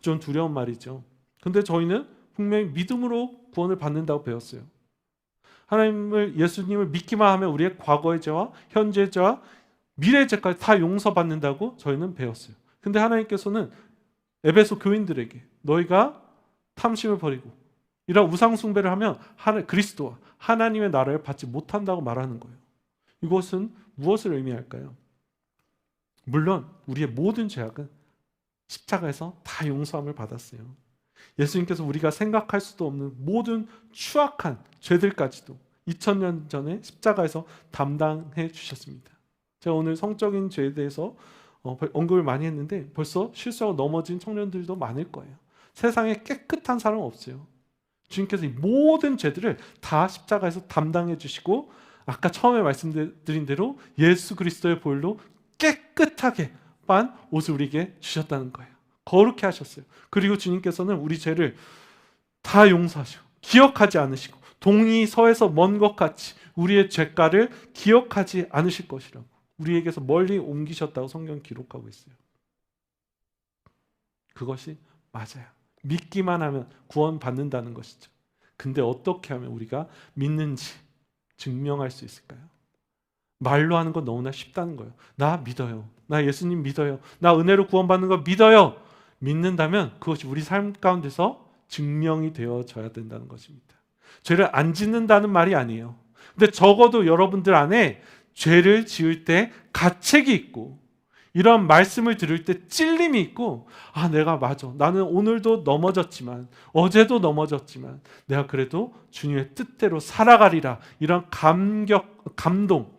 좀 두려운 말이죠. 근데 저희는 분명히 믿음으로 구원을 받는다고 배웠어요. 하나님을, 예수님을 믿기만 하면 우리의 과거의 죄와 현재의 죄와 미래의 죄까지 다 용서받는다고 저희는 배웠어요. 근데 하나님께서는 에베소 교인들에게 너희가 탐심을 버리고 이런 우상 숭배를 하면 그리스도와 하나님의 나라를 받지 못한다고 말하는 거예요. 이것은 무엇을 의미할까요? 물론 우리의 모든 죄악은 십자가에서 다 용서함을 받았어요. 예수님께서 우리가 생각할 수도 없는 모든 추악한 죄들까지도 2000년 전에 십자가에서 담당해 주셨습니다. 제가 오늘 성적인 죄에 대해서 언급을 많이 했는데 벌써 실수하고 넘어진 청년들도 많을 거예요. 세상에 깨끗한 사람은 없어요. 주님께서 이 모든 죄들을 다 십자가에서 담당해 주시고, 아까 처음에 말씀드린 대로 예수 그리스도의 보혈로 깨끗하게 빤 옷을 우리에게 주셨다는 거예요. 거룩해 하셨어요. 그리고 주님께서는 우리 죄를 다 용서하시고 기억하지 않으시고, 동이 서에서 먼 것 같이 우리의 죄가를 기억하지 않으실 것이라고 우리에게서 멀리 옮기셨다고 성경 기록하고 있어요. 그것이 맞아요. 믿기만 하면 구원받는다는 것이죠. 근데 어떻게 하면 우리가 믿는지 증명할 수 있을까요? 말로 하는 건 너무나 쉽다는 거예요. 나 믿어요. 나 예수님 믿어요. 나 은혜로 구원받는 거 믿어요. 믿는다면 그것이 우리 삶 가운데서 증명이 되어져야 된다는 것입니다. 죄를 안 짓는다는 말이 아니에요. 근데 적어도 여러분들 안에 죄를 지을 때 가책이 있고, 이런 말씀을 들을 때 찔림이 있고, 아, 내가 맞아. 나는 오늘도 넘어졌지만, 어제도 넘어졌지만 내가 그래도 주님의 뜻대로 살아가리라. 이런 감동,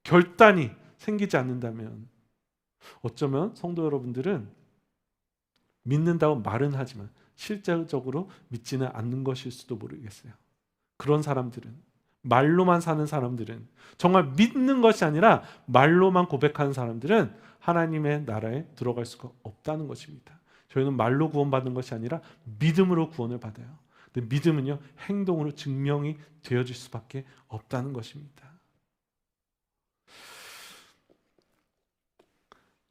결단이 생기지 않는다면 어쩌면 성도 여러분들은 믿는다고 말은 하지만 실제적으로 믿지는 않는 것일 수도 모르겠어요. 그런 사람들은, 말로만 사는 사람들은, 정말 믿는 것이 아니라 말로만 고백하는 사람들은 하나님의 나라에 들어갈 수가 없다는 것입니다. 저희는 말로 구원받는 것이 아니라 믿음으로 구원을 받아요. 근데 믿음은요, 행동으로 증명이 되어질 수밖에 없다는 것입니다.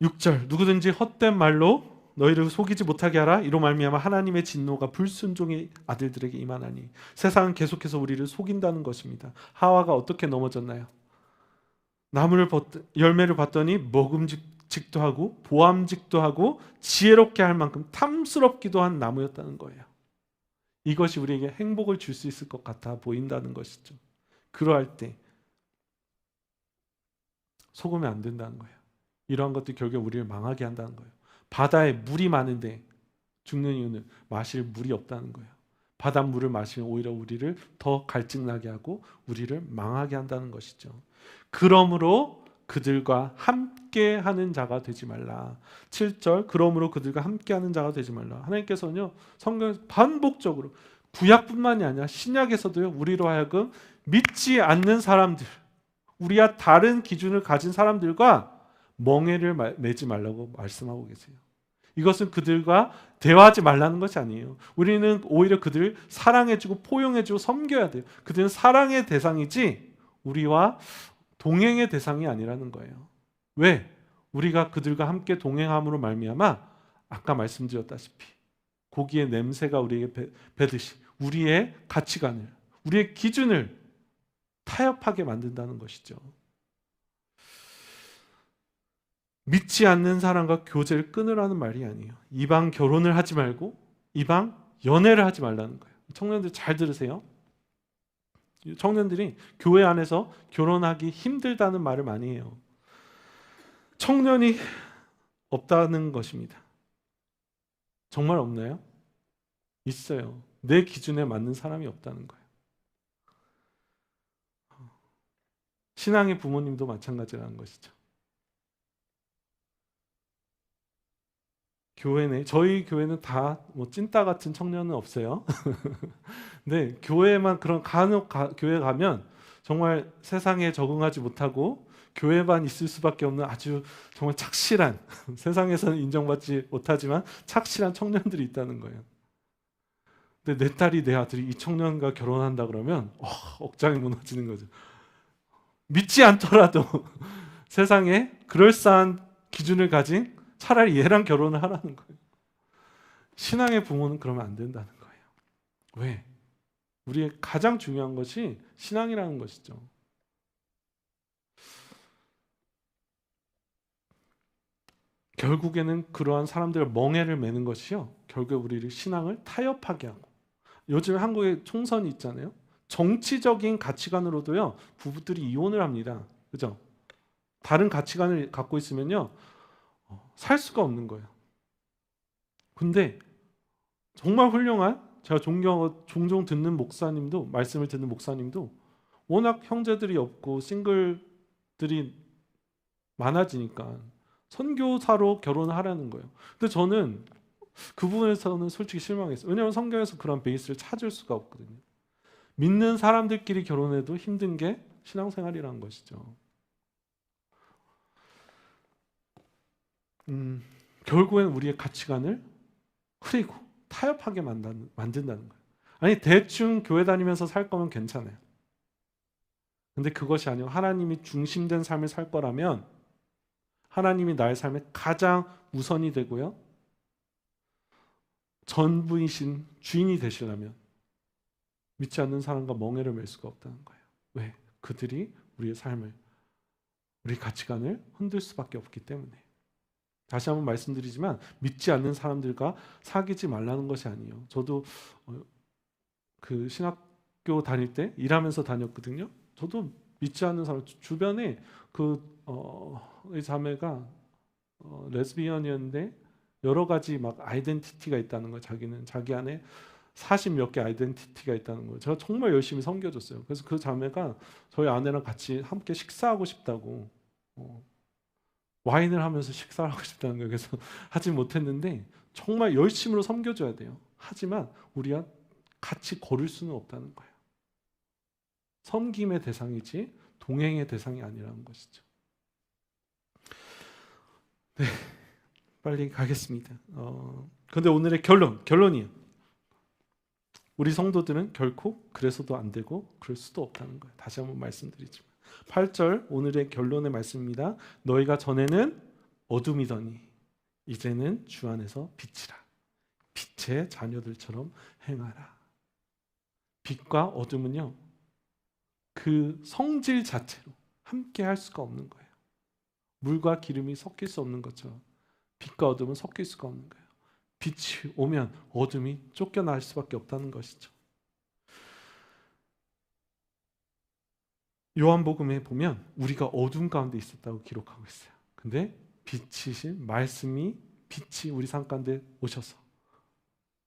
6절, 누구든지 헛된 말로 너희를 속이지 못하게 하라. 이로 말미암아 하나님의 진노가 불순종의 아들들에게 임하나니. 세상은 계속해서 우리를 속인다는 것입니다. 하와가 어떻게 넘어졌나요? 열매를 봤더니 먹음직도 하고 보암직도 하고 지혜롭게 할 만큼 탐스럽기도 한 나무였다는 거예요. 이것이 우리에게 행복을 줄 수 있을 것 같아 보인다는 것이죠. 그러할 때 속으면 안 된다는 거예요. 이러한 것들이 결국 우리를 망하게 한다는 거예요. 바다에 물이 많은데 죽는 이유는 마실 물이 없다는 거예요. 바닷물을 마시면 오히려 우리를 더 갈증나게 하고 우리를 망하게 한다는 것이죠. 그러므로 그들과 함께하는 자가 되지 말라. 7절, 그러므로 그들과 함께하는 자가 되지 말라. 하나님께서는요, 성경에서 반복적으로 구약뿐만이 아니라 신약에서도요, 우리로 하여금 믿지 않는 사람들, 우리와 다른 기준을 가진 사람들과 멍해를 매지 말라고 말씀하고 계세요. 이것은 그들과 대화하지 말라는 것이 아니에요. 우리는 오히려 그들을 사랑해주고 포용해주고 섬겨야 돼요. 그들은 사랑의 대상이지 우리와 동행의 대상이 아니라는 거예요. 왜? 우리가 그들과 함께 동행함으로 말미암아 아까 말씀드렸다시피 고기의 냄새가 우리에게 배듯이 우리의 가치관을, 우리의 기준을 타협하게 만든다는 것이죠. 믿지 않는 사람과 교제를 끊으라는 말이 아니에요. 이방 결혼을 하지 말고 이방 연애를 하지 말라는 거예요. 청년들 잘 들으세요. 청년들이 교회 안에서 결혼하기 힘들다는 말을 많이 해요. 청년이 없다는 것입니다. 정말 없나요? 있어요. 내 기준에 맞는 사람이 없다는 거예요. 신앙의 부모님도 마찬가지라는 것이죠. 저희 교회는 다 뭐 찐따 같은 청년은 없어요. 근데 교회만 간혹 교회 가면 정말 세상에 적응하지 못하고 교회만 있을 수밖에 없는 아주 정말 착실한 세상에서는 인정받지 못하지만 착실한 청년들이 있다는 거예요. 근데 내 딸이 내 아들이 이 청년과 결혼한다 그러면 억장이 무너지는 거죠. 믿지 않더라도 세상에 그럴싸한 기준을 가진 차라리 얘랑 결혼을 하라는 거예요. 신앙의 부모는 그러면 안 된다는 거예요. 왜? 우리의 가장 중요한 것이 신앙이라는 것이죠. 결국에는 그러한 사람들의 멍해를 매는 것이요. 결국 우리를 신앙을 타협하게 하고. 요즘 한국에 총선이 있잖아요. 정치적인 가치관으로도요. 부부들이 이혼을 합니다. 그죠? 다른 가치관을 갖고 있으면요. 살 수가 없는 거예요. 근데 정말 훌륭한 제가 종종 듣는 목사님도 말씀을 듣는 목사님도 워낙 형제들이 없고 싱글들이 많아지니까 선교사로 결혼을 하라는 거예요. 근데 저는 그 부분에서는 솔직히 실망했어요. 왜냐하면 성경에서 그런 베이스를 찾을 수가 없거든요. 믿는 사람들끼리 결혼해도 힘든 게 신앙생활이라는 것이죠. 결국에는 우리의 가치관을 흐리고 타협하게 만든다는 거예요. 아니 대충 교회 다니면서 살 거면 괜찮아요. 근데 그것이 아니고 하나님이 중심된 삶을 살 거라면 하나님이 나의 삶에 가장 우선이 되고요. 전부이신 주인이 되시려면 믿지 않는 사람과 멍해를 맬 수가 없다는 거예요. 왜? 그들이 우리의 삶을, 우리 가치관을 흔들 수밖에 없기 때문에. 다시 한번 말씀드리지만 믿지 않는 사람들과 사귀지 말라는 것이 아니에요. 저도 그 신학교 다닐 때 일하면서 다녔거든요. 저도 믿지 않는 사람 주변에 이 자매가 레즈비언이었는데 여러 가지 막 아이덴티티가 있다는 거예요. 자기는 자기 안에 40몇 개 아이덴티티가 있다는 거예요. 제가 정말 열심히 섬겨줬어요. 그래서 그 자매가 저희 아내랑 같이 함께 식사하고 싶다고 와인을 하면서 식사를 하고 싶다는 거예요. 그래서 하지 못했는데 정말 열심으로 섬겨줘야 돼요. 하지만 우리가 같이 걸을 수는 없다는 거예요. 섬김의 대상이지 동행의 대상이 아니라는 것이죠. 네, 빨리 가겠습니다. 근데 오늘의 결론이에요. 우리 성도들은 결코 그래서도 안 되고 그럴 수도 없다는 거예요. 다시 한번 말씀드리지만 8절 오늘의 결론의 말씀입니다. 너희가 전에는 어둠이더니 이제는 주 안에서 빛이라. 빛의 자녀들처럼 행하라. 빛과 어둠은요. 그 성질 자체로 함께 할 수가 없는 거예요. 물과 기름이 섞일 수 없는 것처럼 빛과 어둠은 섞일 수가 없는 거예요. 빛이 오면 어둠이 쫓겨날 수밖에 없다는 것이죠. 요한복음에 보면 우리가 어둠 가운데 있었다고 기록하고 있어요. 근데 빛이신 말씀이 빛이 우리 삶 가운데 오셔서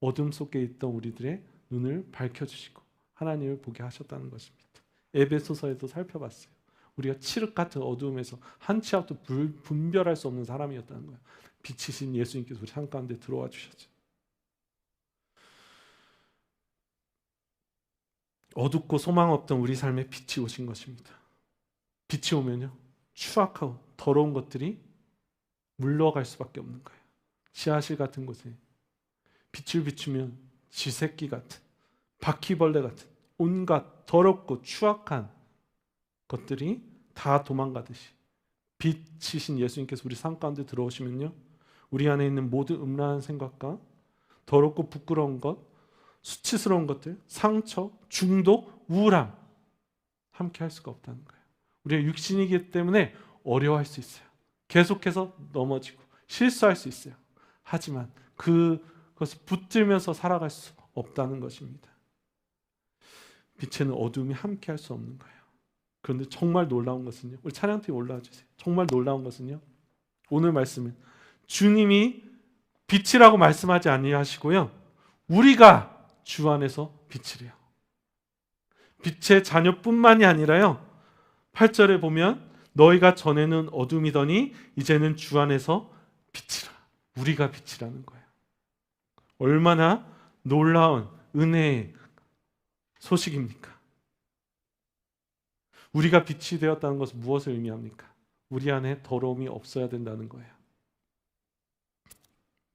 어둠 속에 있던 우리들의 눈을 밝혀주시고 하나님을 보게 하셨다는 것입니다. 에베소서에도 살펴봤어요. 우리가 칠흑 같은 어둠에서 한 치 앞도 분별할 수 없는 사람이었다는 거예요. 빛이신 예수님께서 우리 삶 가운데 들어와 주셨죠. 어둡고 소망 없던 우리 삶에 빛이 오신 것입니다. 빛이 오면요, 추악하고 더러운 것들이 물러갈 수밖에 없는 거예요. 지하실 같은 곳에 빛을 비추면 쥐새끼 같은, 바퀴벌레 같은 온갖 더럽고 추악한 것들이 다 도망가듯이 빛이신 예수님께서 우리 삶 가운데 들어오시면요, 우리 안에 있는 모든 음란한 생각과 더럽고 부끄러운 것, 수치스러운 것들, 상처, 중독, 우울함 함께 할 수가 없다는 거예요. 우리가 육신이기 때문에 어려워할 수 있어요. 계속해서 넘어지고 실수할 수 있어요. 하지만 그것을 붙들면서 살아갈 수 없다는 것입니다. 빛에는 어둠이 함께 할 수 없는 거예요. 그런데 정말 놀라운 것은요, 우리 찬양팀 올라와 주세요. 정말 놀라운 것은요, 오늘 말씀은 주님이 빛이라고 말씀하지 아니하시고요, 우리가 주 안에서 빛이래요. 빛의 자녀뿐만이 아니라요, 8절에 보면 너희가 전에는 어둠이더니 이제는 주 안에서 빛이라. 우리가 빛이라는 거예요. 얼마나 놀라운 은혜의 소식입니까? 우리가 빛이 되었다는 것은 무엇을 의미합니까? 우리 안에 더러움이 없어야 된다는 거예요.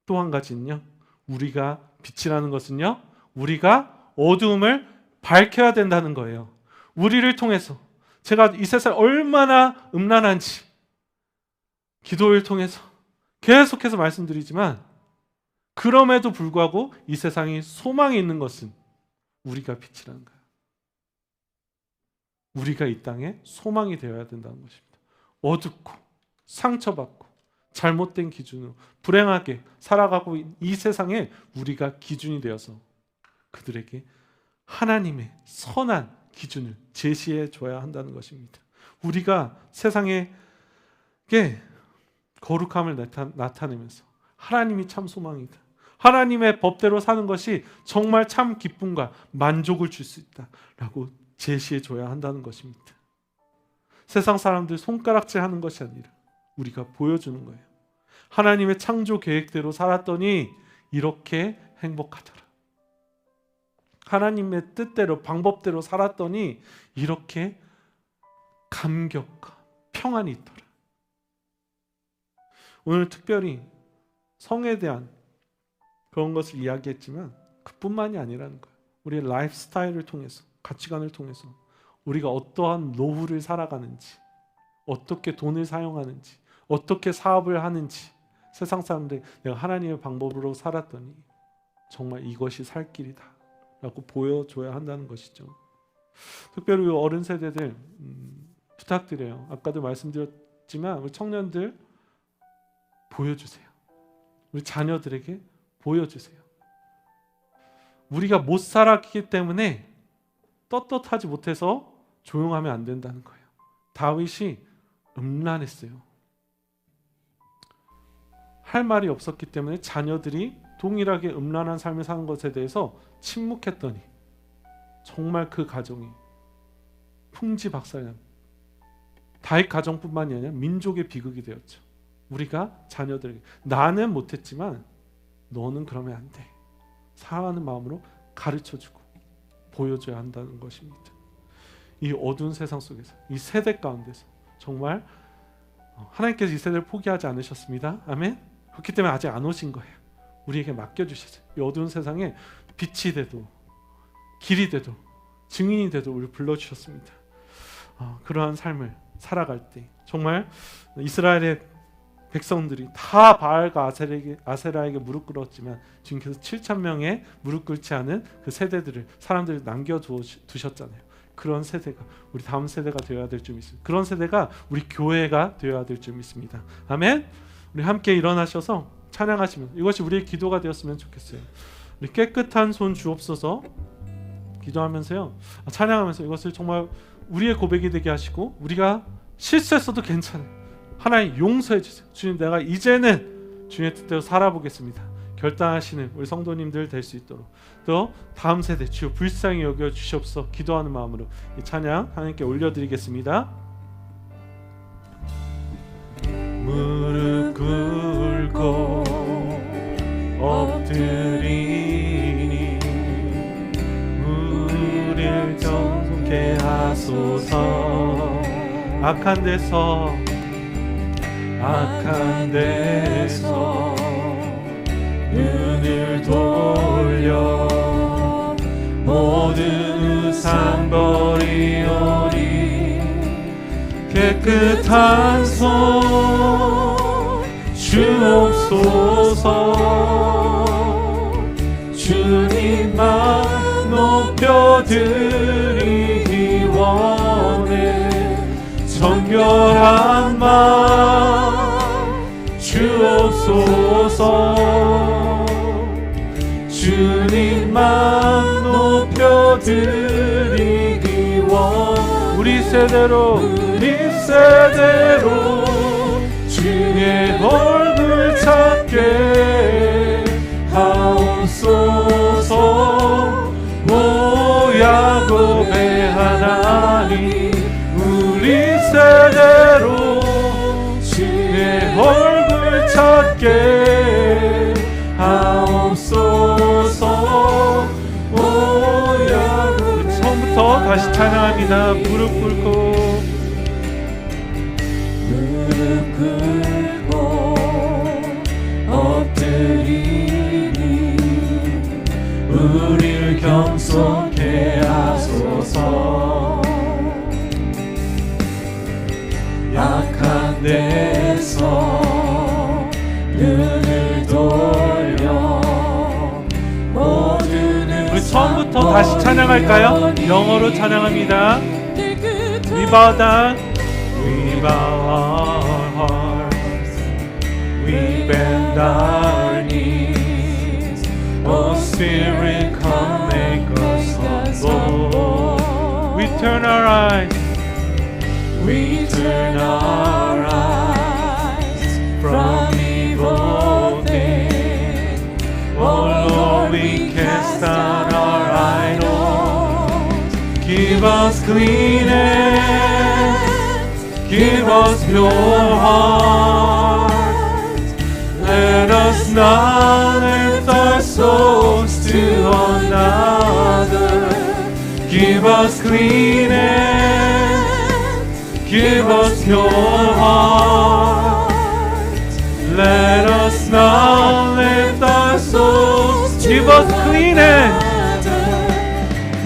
또 한 가지는요, 우리가 빛이라는 것은요, 우리가 어두움을 밝혀야 된다는 거예요. 우리를 통해서, 제가 이 세상 얼마나 음란한지 기도를 통해서 계속해서 말씀드리지만, 그럼에도 불구하고 이 세상에 소망이 있는 것은 우리가 빛이라는 거예요. 우리가 이 땅에 소망이 되어야 된다는 것입니다. 어둡고 상처받고 잘못된 기준으로 불행하게 살아가고 있는 이 세상에 우리가 기준이 되어서 그들에게 하나님의 선한 기준을 제시해 줘야 한다는 것입니다. 우리가 세상에 거룩함을 나타내면서 하나님이 참 소망이다, 하나님의 법대로 사는 것이 정말 참 기쁨과 만족을 줄 수 있다라고 제시해 줘야 한다는 것입니다. 세상 사람들 손가락질하는 것이 아니라 우리가 보여주는 거예요. 하나님의 창조 계획대로 살았더니 이렇게 행복하더라. 하나님의 뜻대로 방법대로 살았더니 이렇게 감격과 평안이 있더라. 오늘 특별히 성에 대한 그런 것을 이야기했지만 그뿐만이 아니라는 거예요. 우리의 라이프 스타일을 통해서, 가치관을 통해서 우리가 어떠한 노후를 살아가는지, 어떻게 돈을 사용하는지, 어떻게 사업을 하는지, 세상 사람들이 내가 하나님의 방법으로 살았더니 정말 이것이 살 길이다 라고 보여줘야 한다는 것이죠. 특별히 어른 세대들 부탁드려요. 아까도 말씀드렸지만 우리 청년들 보여주세요. 우리 자녀들에게 보여주세요. 우리가 못 살았기 때문에 떳떳하지 못해서 조용하면 안 된다는 거예요. 다윗이 음란했어요. 할 말이 없었기 때문에 자녀들이 동일하게 음란한 삶을 사는 것에 대해서 침묵했더니 정말 그 가정이 풍지박살납니다. 다윗 가정뿐만이 아니라 민족의 비극이 되었죠. 우리가 자녀들에게 나는 못했지만 너는 그러면 안 돼, 사랑하는 마음으로 가르쳐주고 보여줘야 한다는 것입니다. 이 어두운 세상 속에서, 이 세대 가운데서 정말 하나님께서 이 세대를 포기하지 않으셨습니다. 아멘. 그렇기 때문에 아직 안 오신 거예요. 우리에게 맡겨주셨어요. 이 어두운 세상에 빛이 되도 길이 되도 증인이 되도 우리를 불러주셨습니다. 그러한 삶을 살아갈 때 정말 이스라엘의 백성들이 다 바알과 아세라에게 무릎 꿇었지만 주님께서 7,000명의 무릎 꿇지 않은 그 세대들을, 사람들을 남겨두셨잖아요. 그런 세대가 우리 다음 세대가 되어야 될 줄 믿습니다. 그런 세대가 우리 교회가 되어야 될 줄 믿습니다. 아멘. 우리 함께 일어나셔서 찬양하시면 이것이 우리의 기도가 되었으면 좋겠어요. 우리 깨끗한 손 주옵소서 기도하면서요, 찬양하면서 이것을 정말 우리의 고백이 되게 하시고, 우리가 실수했어도 괜찮아요. 하나님 용서해 주세요. 주님, 내가 이제는 주님의 뜻대로 살아보겠습니다. 결단하시는 우리 성도님들 될 수 있도록, 또 다음 세대 주여 불쌍히 여겨 주시옵소서 기도하는 마음으로 이 찬양 하나님께 올려드리겠습니다. 무릎 꿇고 엎드리니 우리를 정케 하소서. 악한 데서 눈을 돌려 모든 우상 버리오리. 깨끗한 손 주옵소서. 주님만 높여드리기 원해. 정결한 마음 주옵소서. 주님만 높여드리기 원해. 우리 세대로 주의 얼굴 찾게 하옵소서. 오 야곱의 하나님, 우리 세대로 주의 얼굴 찾게 하옵소서. 오 야곱. 처음부터 다시 찬양합니다. 무릎 꿇고 엎드리니 우리를 경속해 하소서. 약한 데서 눈을 돌려 모든. 우리 처음부터 다시 찬양할까요? 영어로 찬양합니다. We bow down, we bow our hearts, we bend our knees. Oh Spirit, come make us humble. We turn our eyes, we turn our eyes from evil things. Oh Lord, we cast down our idols. Give us clean hands, give us pure hearts. Let us not lift our souls to another. Give us clean hands, give us pure hearts. Let us not lift our souls. Give us clean hands,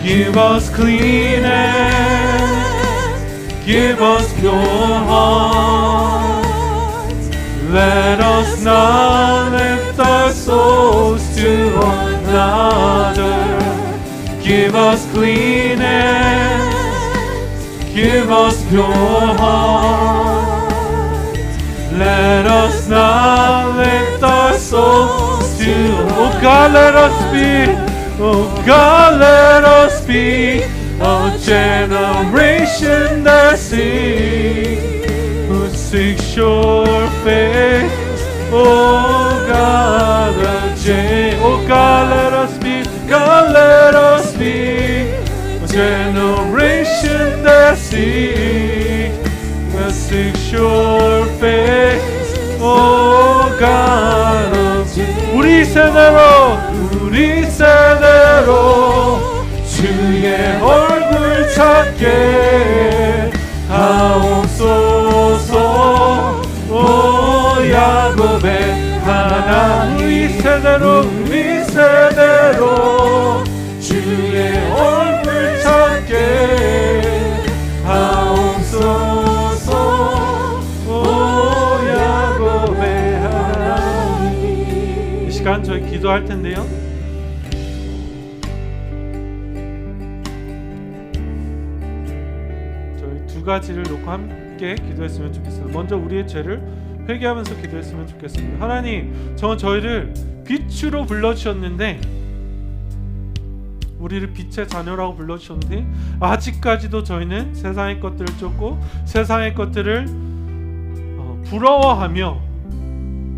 give us clean hands, give us pure hearts. Let us not lift our souls to another. Give us clean hands, give us pure hearts. Let us not lift our souls to. Oh God, let us be. Oh God, let us be a generation that seeks your face. Oh God, oh God, let us be. God, let us be a generation that seeks your face. Oh God, 우리 세대로 주의 얼굴 찾게 하옵소서. 오 야곱의 하나님, 우리 세대로 주의 얼굴 찾게 하옵소서. 오 야곱의 하나님. 이 시간 저희 기도할 텐데요, 저희 두 가지를 놓고 함께 기도했으면 좋겠어요. 먼저 우리의 죄를 회개하면서 기도했으면 좋겠습니다. 하나님, 저희를 빛으로 불러주셨는데, 우리를 빛의 자녀라고 불러주셨는데 아직까지도 저희는 세상의 것들을 쫓고 세상의 것들을 부러워하며,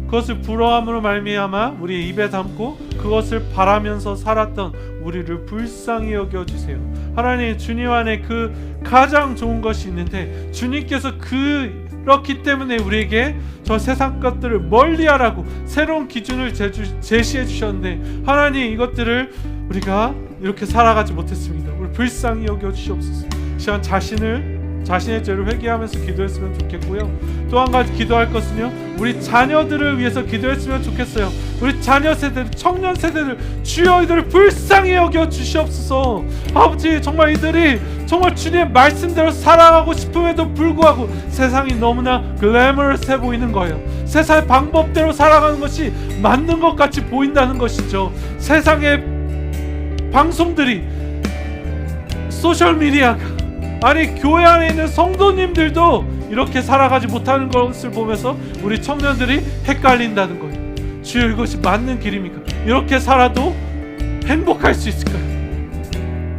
그것을 부러워함으로 말미암아 우리의 입에 담고 그것을 바라면서 살았던 우리를 불쌍히 여겨주세요. 하나님, 주님 안에 그 가장 좋은 것이 있는데 주님께서 그렇기 때문에 우리에게 저 세상 것들을 멀리하라고 새로운 기준을 제시해 주셨는데, 하나님, 이것들을 우리가 이렇게 살아가지 못했습니다. 우리 불쌍히 여겨 주시옵소서. 시간 자신을 자신의 죄를 회개하면서 기도했으면 좋겠고요. 또 한 가지 기도할 것은요, 우리 자녀들을 위해서 기도했으면 좋겠어요. 우리 자녀 세대들, 청년 세대들, 주여 이들을 불쌍히 여겨 주시옵소서. 아버지, 정말 이들이 정말 주님의 말씀대로 살아가고 싶음에도 불구하고 세상이 너무나 글래머러스해 보이는 거예요. 세상의 방법대로 살아가는 것이 맞는 것 같이 보인다는 것이죠. 세상의 방송들이, 소셜미디어가, 아니 교회 안에 있는 성도님들도 이렇게 살아가지 못하는 것을 보면서 우리 청년들이 헷갈린다는 거예요. 주여, 이것이 맞는 길입니까? 이렇게 살아도 행복할 수 있을까요?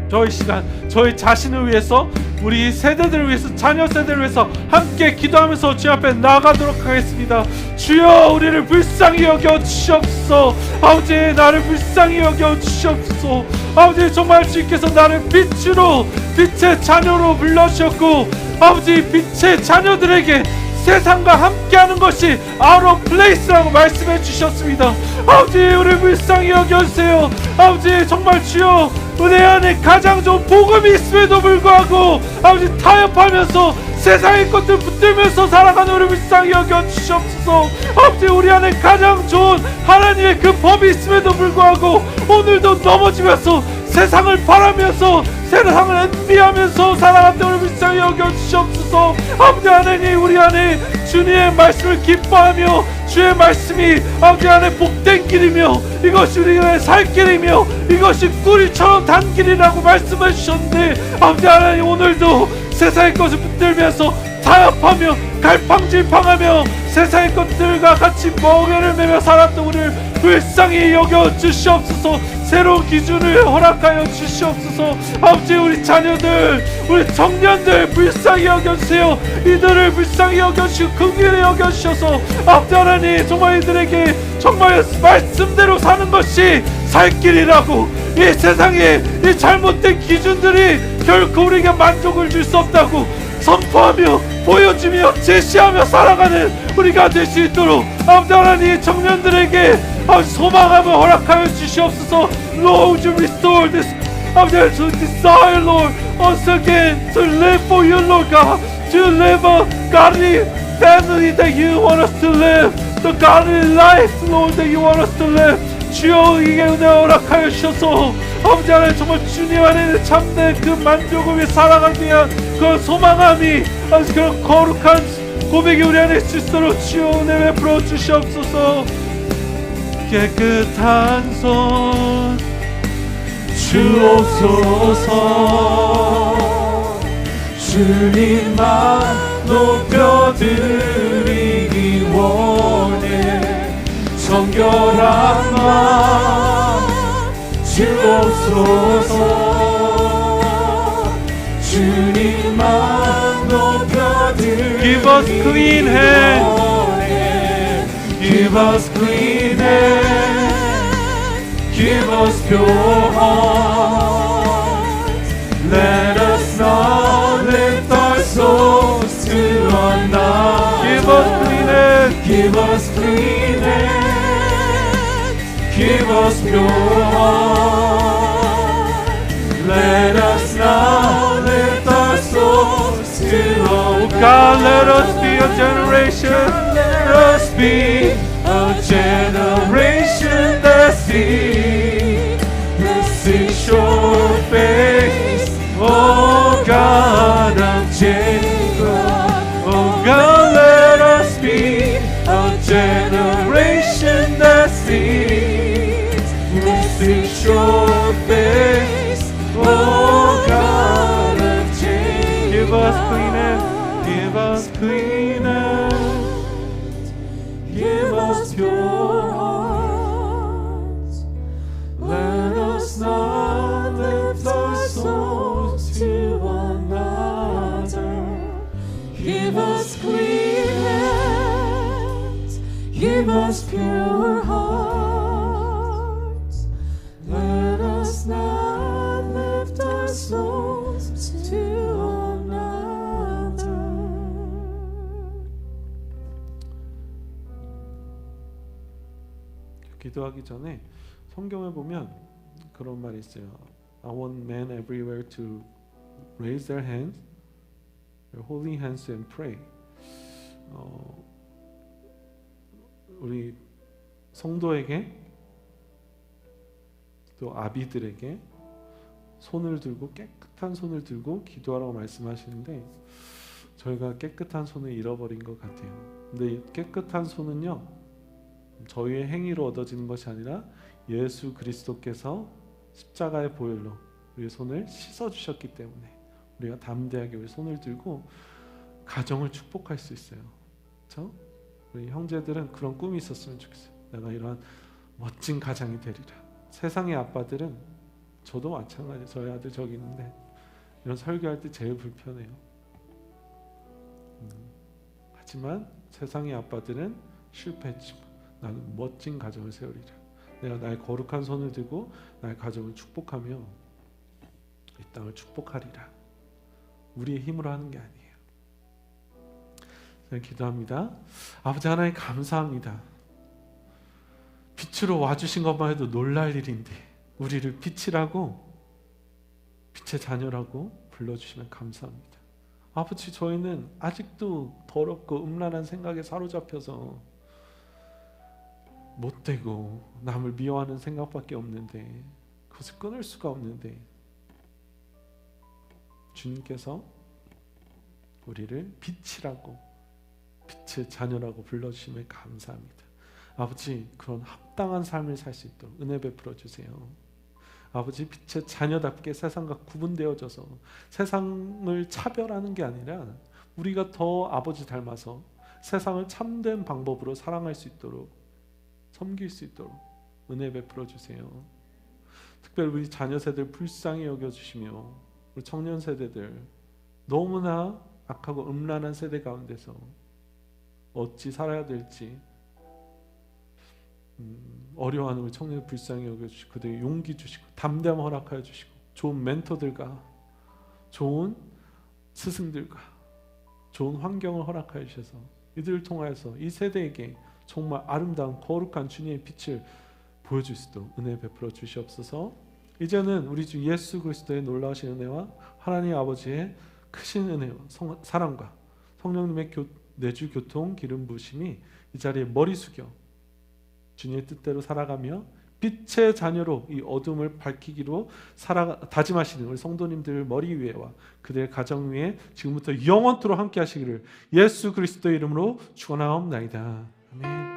저희 시간, 저희 자신을 위해서, 우리 세대들을 위해서, 자녀 세대를 위해서 함께 기도하면서 주 앞에 나아가도록 하겠습니다. 주여, 우리를 불쌍히 여겨 주시옵소서. 아버지, 나를 불쌍히 여겨 주시옵소서. 아버지, 정말 주께서 나를 빛으로, 빛의 자녀로 불러주셨고, 아버지, 빛의 자녀들에게 세상과 함께하는 것이 out of place라고 말씀해 주셨습니다. 아버지, 우리 불쌍히 여겨주세요. 아버지, 정말 주여, 은혜 안에 가장 좋은 복음이 있음에도 불구하고 아버지 타협하면서 세상의 것들 붙들면서 살아가는 우리 불쌍히 여겨주시옵소서. 아버지, 우리 안에 가장 좋은 하나님의 그 법이 있음에도 불구하고 오늘도 넘어지면서 세상을 바라면서 세상을 envy하면서 살아갔던 우리 불쌍히 여겨주시옵소서. 아버지 하나님, 우리 안에 주님의 말씀을 기뻐하며 주의 말씀이 아버지 안에 복된 길이며 이것이 우리의 살 길이며 이것이 꿀처럼 단 길이라고 말씀해 주셨는데, 아버지 하나님, 오늘도 세상의 것을 붙들면서 타협하며 갈팡질팡하며 세상의 것들과 같이 멍에를 매며 살았던 우리를 불쌍히 여겨 주시옵소서. 새로운 기준을 허락하여 주시옵소서. 아버지, 우리 자녀들, 우리 청년들 불쌍히 여겨주세요. 이들을 불쌍히 여겨주시고 긍휼히 여겨주셔서 아버지 하나님, 정말 이들에게 정말 말씀대로 사는 것이 살 길이라고, 이 세상에 이 잘못된 기준들이 결코 우리에게 만족을 줄 수 없다고 선포하며 보여주며 제시하며 살아가는 우리가 될 수 있도록 아버지 하나님, 청년들에게 소망함을 허락하여 주시옵소서. Lord, you restore this, 아버지, to desire, Lord, once again to live for you, Lord God, to live a godly family that you want us to live, the godly life, Lord, that you want us to live. 주여, 이게 은혜 허락하여 주셔서 아버지 하나님, 정말 주님 안에 참된 그 만족을 위해 살아가기 위한 그 소망함이, 아버지, 그런 거룩한 고백이 우리 안에 있을 수 있도록 주여 은혜 베풀어 주시옵소서. 깨끗한 손 주옵소서. 주님만 높여드리기 원해. 정결한 맘 주옵소서. 주님만 높여드리기 Give us clean hands. Give us clean hands. Give us pure hearts. Let us not lift our souls to another. Give us clean hands. Give us clean hands. Give us pure hearts. Let us not lift our souls to another. Oh God, let us be a generation. Let us be a generation that seeks your face. Oh God of Jacob. Oh God, let us be a generation that seeks your face. Oh God of Jacob. Give us clean hands. Give us clean hands. Give us pure hearts. Let us not lift our souls to another. Give us clean hands. Give us pure hearts. Let us not lift our souls to another. 기도하기 전에 성경에 보면 그런 말이 있어요. I want men everywhere to raise their hands Holy hands and pray. 우리 성도에게 또 아비들에게 손을 들고 깨끗한 손을 들고 기도하라고 말씀하시는데 저희가 깨끗한 손을 잃어버린 것 같아요. 근데 이 깨끗한 손은요 저희의 행위로 얻어지는 것이 아니라 예수 그리스도께서 십자가의 보혈로 우리의 손을 씻어주셨기 때문에 우리가 담대하게 우리 손을 들고 가정을 축복할 수 있어요. 그렇죠? 우리 형제들은 그런 꿈이 있었으면 좋겠어요. 내가 이러한 멋진 가장이 되리라. 세상의 아빠들은 저도 마찬가지예요. 저희 아들 저기 있는데 이런 설교할 때 제일 불편해요. 하지만 세상의 아빠들은 실패했지만 나는 멋진 가정을 세우리라. 내가 나의 거룩한 손을 들고 나의 가정을 축복하며 이 땅을 축복하리라. 우리의 힘으로 하는 게 아니에요. 기도합니다. 아버지 하나님 감사합니다. 빛으로 와주신 것만 해도 놀랄 일인데 우리를 빛이라고 빛의 자녀라고 불러주시면 감사합니다. 아버지 저희는 아직도 더럽고 음란한 생각에 사로잡혀서 못되고 남을 미워하는 생각밖에 없는데 그것을 끊을 수가 없는데 주님께서 우리를 빛이라고 빛의 자녀라고 불러주시면 감사합니다. 아버지 그런 합당한 삶을 살 수 있도록 은혜 베풀어 주세요. 아버지 빛의 자녀답게 세상과 구분되어져서 세상을 차별하는 게 아니라 우리가 더 아버지 닮아서 세상을 참된 방법으로 사랑할 수 있도록 섬길 수 있도록 은혜 베풀어 주세요. 특별히 우리 자녀 세대를 불쌍히 여겨주시며 우리 청년 세대들 너무나 악하고 음란한 세대 가운데서 어찌 살아야 될지 어려워하는 우리 청년을 불쌍히 여겨주시고 그들에게 용기 주시고 담대함 허락하여 주시고 좋은 멘토들과 좋은 스승들과 좋은 환경을 허락하여 주셔서 이들을 통하여서 이 세대에게 정말 아름다운 거룩한 주님의 빛을 보여줄 수 있도록 은혜 베풀어 주시옵소서. 이제는 우리 주 예수 그리스도의 놀라우신 은혜와 하나님 아버지의 크신 은혜와 사랑과 성령님의 내주 교통 기름 부으심이 이 자리에 머리 숙여 주님의 뜻대로 살아가며 빛의 자녀로 이 어둠을 밝히기로 다짐하시는 우리 성도님들 머리 위에와 그들의 가정 위에 지금부터 영원토록 함께 하시기를 예수 그리스도의 이름으로 축원하옵나이다. 아멘.